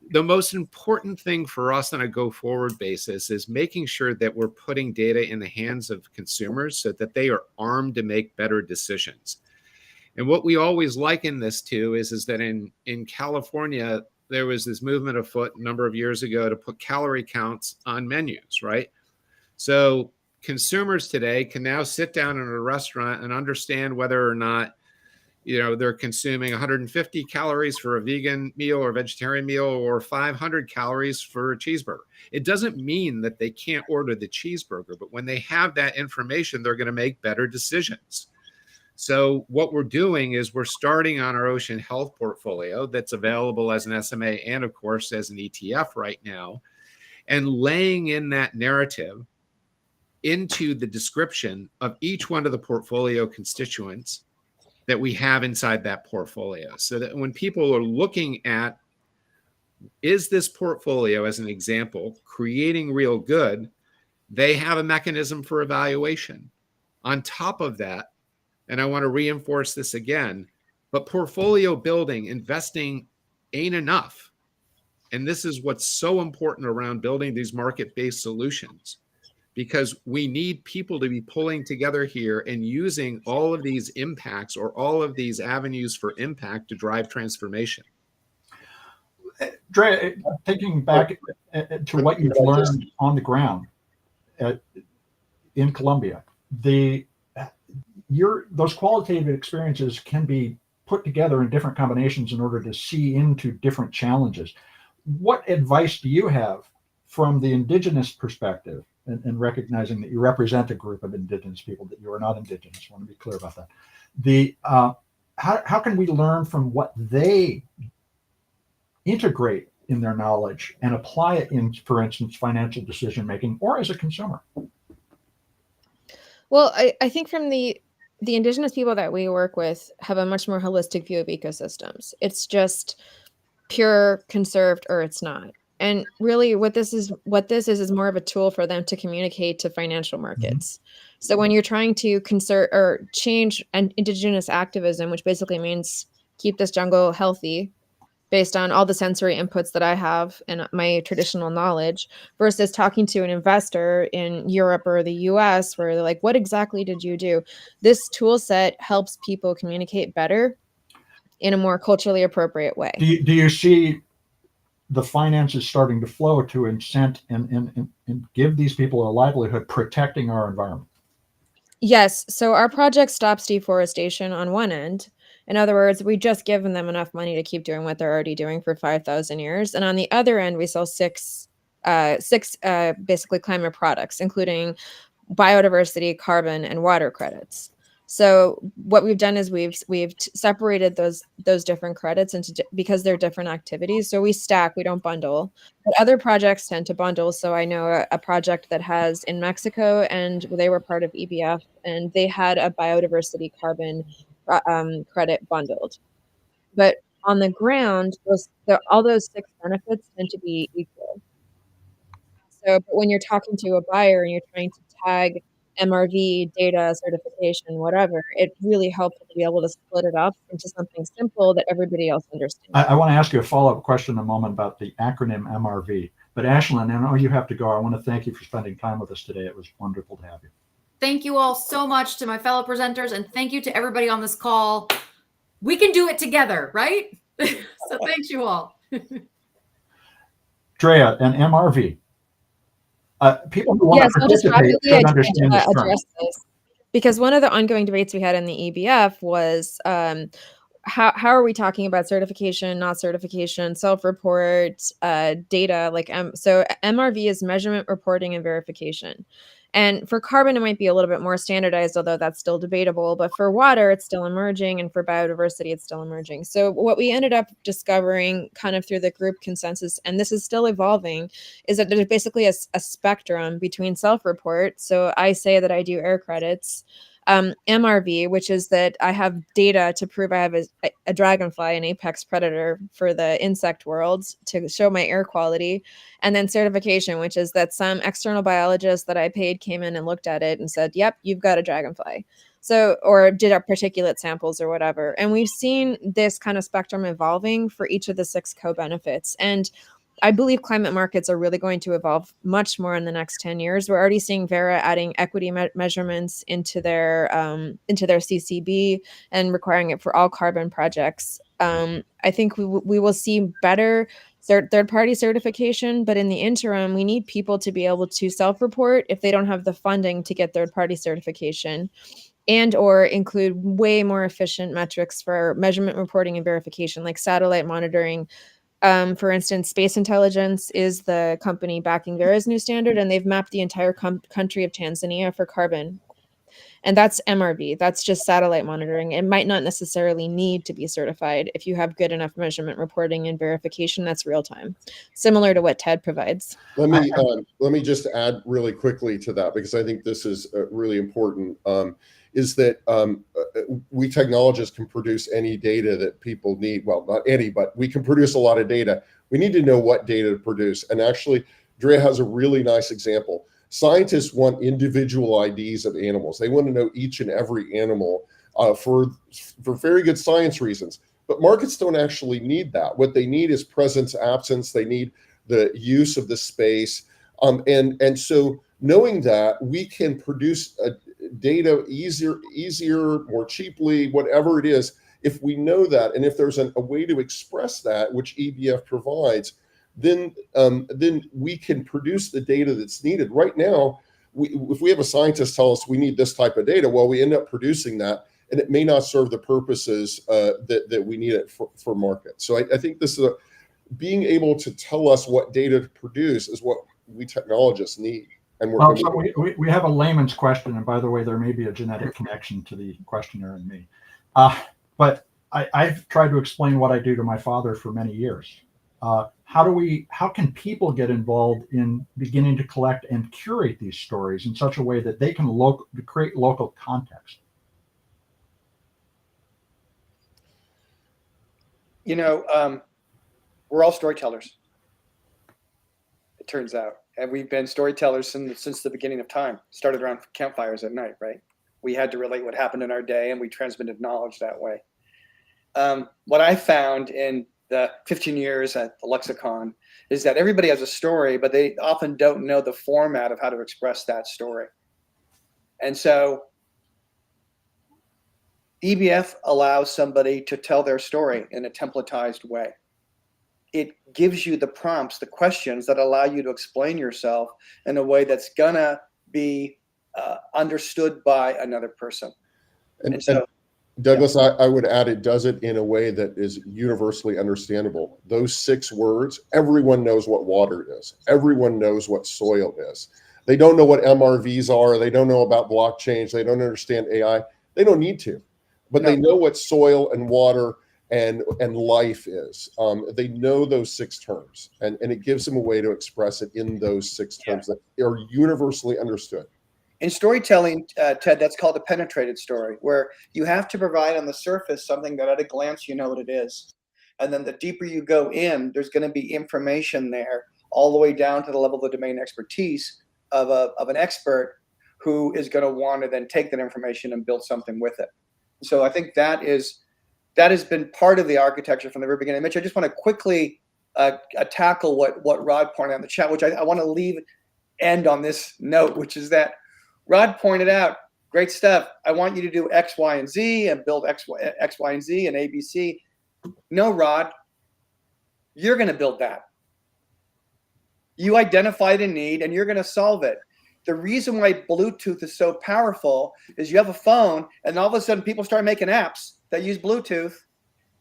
The most important thing for us on a go-forward basis is making sure that we're putting data in the hands of consumers so that they are armed to make better decisions. And what we always liken this to is that in California, there was this movement afoot a number of years ago to put calorie counts on menus, right? So consumers today can now sit down in a restaurant and understand whether or not, they're consuming 150 calories for a vegan meal or vegetarian meal or 500 calories for a cheeseburger. It doesn't mean that they can't order the cheeseburger, but when they have that information, they're going to make better decisions. So what we're doing is we're starting on our ocean health portfolio that's available as an SMA and, of course, as an ETF right now, and laying in that narrative into the description of each one of the portfolio constituents that we have inside that portfolio. So that when people are looking at, is this portfolio, as an example, creating real good, they have a mechanism for evaluation. On top of that, and I want to reinforce this again, but portfolio building, investing ain't enough. And this is what's so important around building these market-based solutions, because we need people to be pulling together here and using all of these impacts or all of these avenues for impact to drive transformation. Dre, taking back to what you've learned on the ground in Colombia, those qualitative experiences can be put together in different combinations in order to see into different challenges. What advice do you have from the indigenous perspective, and recognizing that you represent a group of indigenous people, that you are not indigenous? I want to be clear about that. How can we learn from what they integrate in their knowledge and apply it in, for instance, financial decision making or as a consumer? Well, I think from the indigenous people that we work with have a much more holistic view of ecosystems. It's just pure conserved or it's not. And really what this is more of a tool for them to communicate to financial markets. So when you're trying to conserve or change an indigenous activism, which basically means keep this jungle healthy based on all the sensory inputs that I have and my traditional knowledge, versus talking to an investor in Europe or the US where they're like, what exactly did you do? This tool set helps people communicate better in a more culturally appropriate way. Do you see the finances starting to flow to incent and give these people a livelihood protecting our environment? Yes. So our project stops deforestation on one end. In other words, we just given them enough money to keep doing what they're already doing for 5,000 years. And on the other end, we sell six basically climate products, including biodiversity, carbon, and water credits. So what we've done is we've separated those different credits into because they're different activities. So we stack, we don't bundle. But other projects tend to bundle. So I know a project that has in Mexico, and they were part of EBF, and they had a biodiversity carbon credit bundled. But on the ground, all those six benefits tend to be equal. So, but when you're talking to a buyer and you're trying to tag MRV, data, certification, whatever, it really helps to be able to split it up into something simple that everybody else understands. I want to ask you a follow-up question in a moment about the acronym MRV. But Ashlyn, I know you have to go. I want to thank you for spending time with us today. It was wonderful to have you. Thank you all so much to my fellow presenters, and thank you to everybody on this call. We can do it together, right? So thanks you all. Drea, and MRV. People who want to participate should understand this term. This. Because one of the ongoing debates we had in the EBF was how are we talking about certification, not certification, self-report, data, like so MRV is measurement, reporting, and verification. And for carbon, it might be a little bit more standardized, although that's still debatable. But for water, it's still emerging. And for biodiversity, it's still emerging. So what we ended up discovering kind of through the group consensus, and this is still evolving, is that there's basically a spectrum between self-report. So I say that I do air credits. MRV, which is that I have data to prove I have a dragonfly, an apex predator for the insect world, to show my air quality. And then certification, which is that some external biologist that I paid came in and looked at it and said, yep, you've got a dragonfly. So, or did our particulate samples or whatever. And we've seen this kind of spectrum evolving for each of the six co-benefits. And I believe climate markets are really going to evolve much more in the next 10 years. We're already seeing Verra adding equity measurements into their CCB and requiring it for all carbon projects. I think we will see better third-party certification, but in the interim, we need people to be able to self-report if they don't have the funding to get third-party certification, and or include way more efficient metrics for measurement, reporting, and verification, like satellite monitoring. For instance, Space Intelligence is the company backing Verra's new standard, and they've mapped the entire country of Tanzania for carbon. And that's MRV. That's just satellite monitoring. It might not necessarily need to be certified if you have good enough measurement, reporting, and verification. That's real time, similar to what TED provides. Let me just add really quickly to that, because I think this is really important. Is that we technologists can produce any data that people need. Well, not any, but we can produce a lot of data. We need to know what data to produce. And actually, Drea has a really nice example. Scientists want individual IDs of animals. They want to know each and every animal for very good science reasons. But markets don't actually need that. What they need is presence, absence. They need the use of the space. And so knowing that, we can produce data easier, more cheaply, whatever it is, if we know that, and if there's a way to express that, which EBF provides, then we can produce the data that's needed. Right now, if we have a scientist tell us we need this type of data, well, we end up producing that, and it may not serve the purposes that we need it for market. So I think this is being able to tell us what data to produce is what we technologists need. And so we have a layman's question, and by the way, there may be a genetic connection to the questioner and me. But I've tried to explain what I do to my father for many years. How can people get involved in beginning to collect and curate these stories in such a way that they can create local context? You know, we're all storytellers. it turns out. And we've been storytellers since the beginning of time. Started around campfires at night, right? We had to relate what happened in our day, and we transmitted knowledge that way. What I found in the 15 years at the Lexicon is that everybody has a story, but they often don't know the format of how to express that story. And so EBF allows somebody to tell their story in a templatized way. It gives you the prompts, the questions that allow you to explain yourself in a way that's gonna be understood by another person. And so, Douglas, I would add, it does it in a way that is universally understandable. Those 6 words, everyone knows what water is. Everyone knows what soil is. They don't know what MRVs are. They don't know about blockchains. They don't understand AI. They don't need to, but they know what soil and water and life is. They know those 6 terms, and it gives them a way to express it in those 6 terms that are universally understood. In storytelling, Ted, that's called a penetrated story, where you have to provide on the surface something that at a glance you know what it is. And then the deeper you go in, there's going to be information there all the way down to the level of the domain expertise of an expert who is going to want to then take that information and build something with it. So I think that has been part of the architecture from the very beginning. Mitch, I just want to quickly tackle what Rod pointed out in the chat, which I want to end on this note, which is that Rod pointed out, great stuff. I want you to do X, Y, and Z and build X, Y, and Z and ABC. No, Rod, you're going to build that. You identified a need and you're going to solve it. The reason why Bluetooth is so powerful is you have a phone and all of a sudden people start making apps that use Bluetooth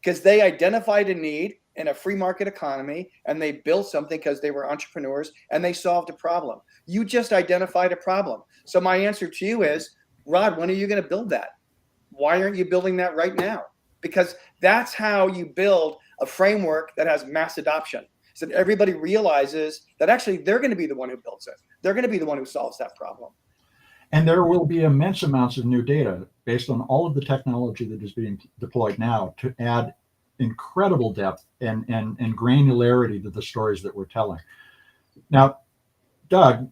because they identified a need in a free market economy and they built something because they were entrepreneurs and they solved a problem. You just identified a problem. So my answer to you is, Rod, when are you going to build that? Why aren't you building that right now? Because that's how you build a framework that has mass adoption. So that everybody realizes that actually they're going to be the one who builds it. They're going to be the one who solves that problem. And there will be immense amounts of new data based on all of the technology that is being deployed now to add incredible depth and granularity to the stories that we're telling. Now, Doug,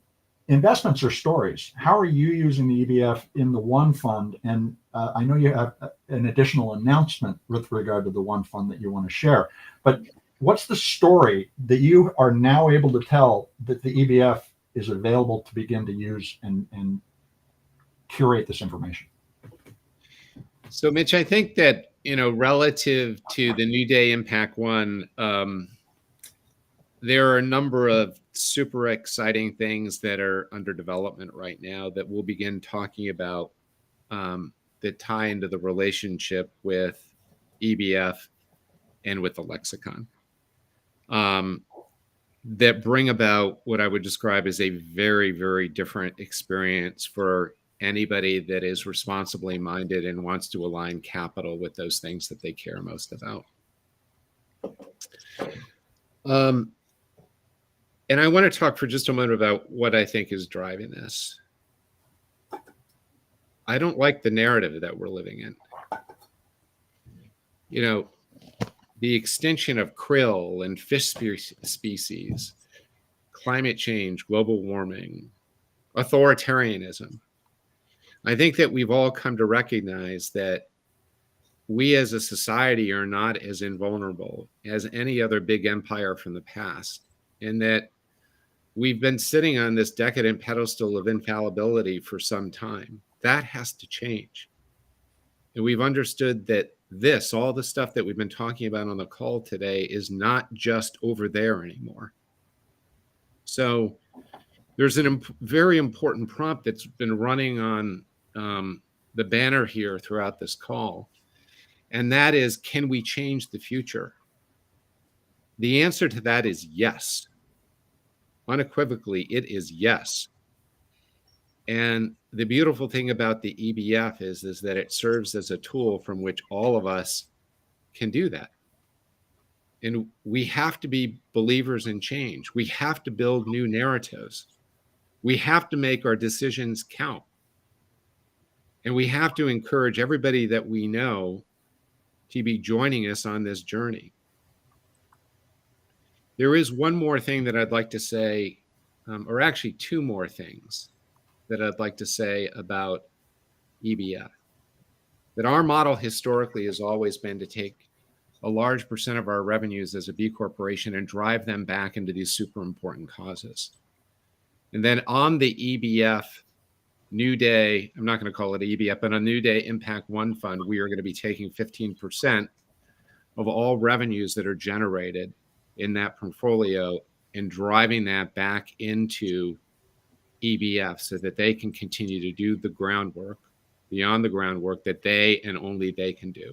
investments are stories. How are you using the EBF in the One Fund? And I know you have an additional announcement with regard to the One Fund that you want to share, but what's the story that you are now able to tell that the EBF is available to begin to use and curate this information? So, Mitch, I think that, relative to the New Day Impact One, there are a number of super exciting things that are under development right now that we'll begin talking about that tie into the relationship with EBF and with the Lexicon. That bring about what I would describe as a very, very different experience for anybody that is responsibly minded and wants to align capital with those things that they care most about. And I want to talk for just a moment about what I think is driving this. I don't like the narrative that we're living in. The extinction of krill and fish species, climate change, global warming, authoritarianism. I think that we've all come to recognize that we as a society are not as invulnerable as any other big empire from the past, and that we've been sitting on this decadent pedestal of infallibility for some time. That has to change. And we've understood that all the stuff that we've been talking about on the call today is not just over there anymore. So there's a very important prompt that's been running on the banner here throughout this call. And that is, can we change the future? The answer to that is yes. Unequivocally, it is yes. And the beautiful thing about the EBF is that it serves as a tool from which all of us can do that. And we have to be believers in change. We have to build new narratives. We have to make our decisions count. And we have to encourage everybody that we know to be joining us on this journey. There is one more thing that I'd like to say or actually two more things that I'd like to say about EBF. That our model historically has always been to take a large percent of our revenues as a B corporation and drive them back into these super important causes. And then on the EBF New Day, I'm not going to call it EBF, but on New Day Impact One Fund, we are going to be taking 15% of all revenues that are generated in that portfolio and driving that back into EBF so that they can continue to do the groundwork, beyond the groundwork that they and only they can do.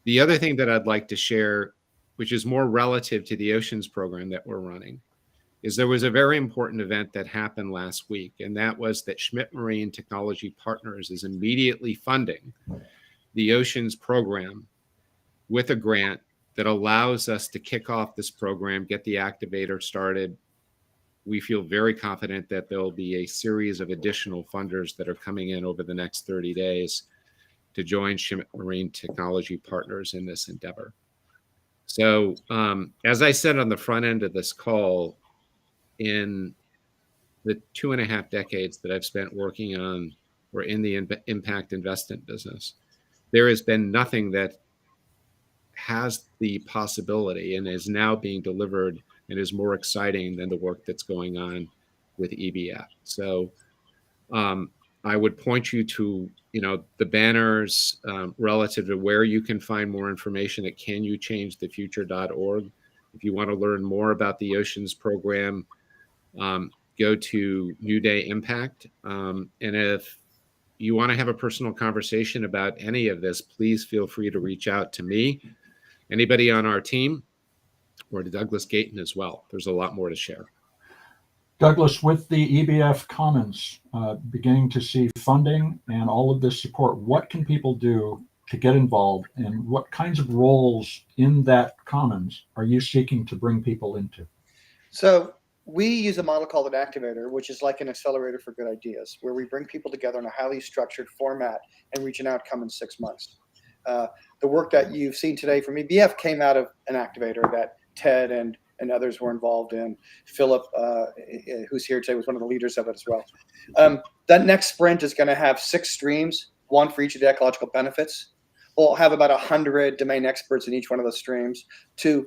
The other thing that I'd like to share, which is more relative to the oceans program that we're running, is there was a very important event that happened last week, and that was that Schmidt Marine Technology Partners is immediately funding the oceans program with a grant that allows us to kick off this program, get the activator started. We feel very confident that there'll be a series of additional funders that are coming in over the next 30 days to join Schmidt Marine Technology Partners in this endeavor. So as I said on the front end of this call, in the 2.5 decades that I've spent working on or in the impact investment business, there has been nothing that has the possibility and is now being delivered and is more exciting than the work that's going on with EBF. So I would point you to, the banners relative to where you can find more information at canyouchangethefuture.org. If you want to learn more about the oceans program, go to New Day Impact. And if you want to have a personal conversation about any of this, please feel free to reach out to me, anybody on our team, or to Douglas Gayton as well. There's a lot more to share. Douglas, with the EBF Commons beginning to see funding and all of this support, what can people do to get involved, and what kinds of roles in that Commons are you seeking to bring people into? So we use a model called an activator, which is like an accelerator for good ideas, where we bring people together in a highly structured format and reach an outcome in 6 months. The work that you've seen today from EBF came out of an activator that Ted and others were involved in. Philip, who's here today, was one of the leaders of it as well. That next sprint is going to have 6 streams, one for each of the ecological benefits. We'll have about 100 domain experts in each one of those streams to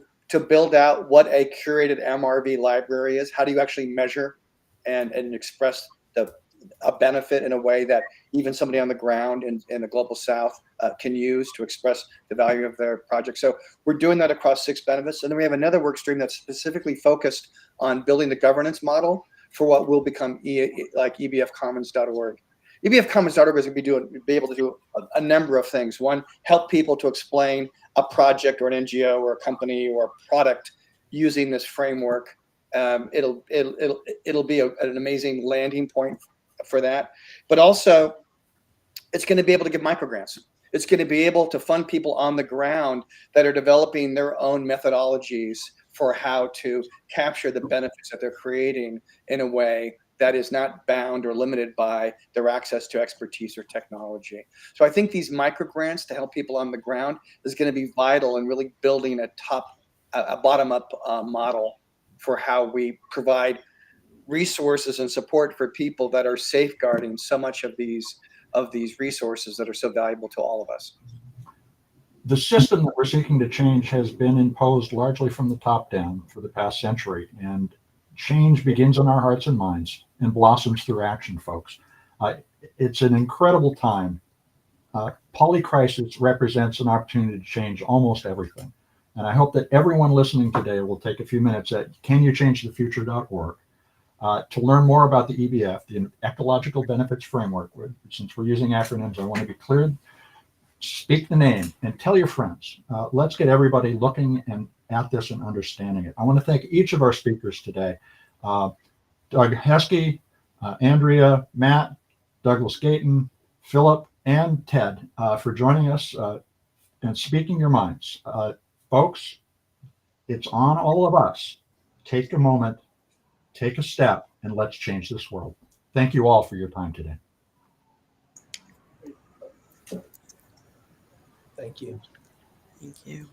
build out what a curated MRV library is. How do you actually measure and express a benefit in a way that even somebody on the ground in the global south can use to express the value of their project. So we're doing that across 6 benefits. And then we have another work stream that's specifically focused on building the governance model for what will become like ebfcommons.org. ebfcommons.org is going to be able to do a number of things. One, help people to explain a project or an NGO or a company or a product using this framework. It'll be an amazing landing point for that, but also it's going to be able to give microgrants. It's going to be able to fund people on the ground that are developing their own methodologies for how to capture the benefits that they're creating in a way that is not bound or limited by their access to expertise or technology. So I think these microgrants to help people on the ground is going to be vital in really building a bottom-up model for how we provide resources and support for people that are safeguarding so much of these resources that are so valuable to all of us. The system that we're seeking to change has been imposed largely from the top down for the past century, and change begins in our hearts and minds and blossoms through action, folks. It's an incredible time. Polycrisis represents an opportunity to change almost everything. And I hope that everyone listening today will take a few minutes at canyouchangethefuture.org to learn more about the EBF, the Ecological Benefits Framework. Since we're using acronyms, I want to be clear. Speak the name and tell your friends. Let's get everybody looking at this and understanding it. I want to thank each of our speakers today. Doug Heskey, Andrea, Matt, Douglas Gayton, Philip, and Ted for joining us and speaking your minds. Folks, it's on all of us. Take a moment, take a step, and let's change this world. Thank you all for your time today. Thank you. Thank you.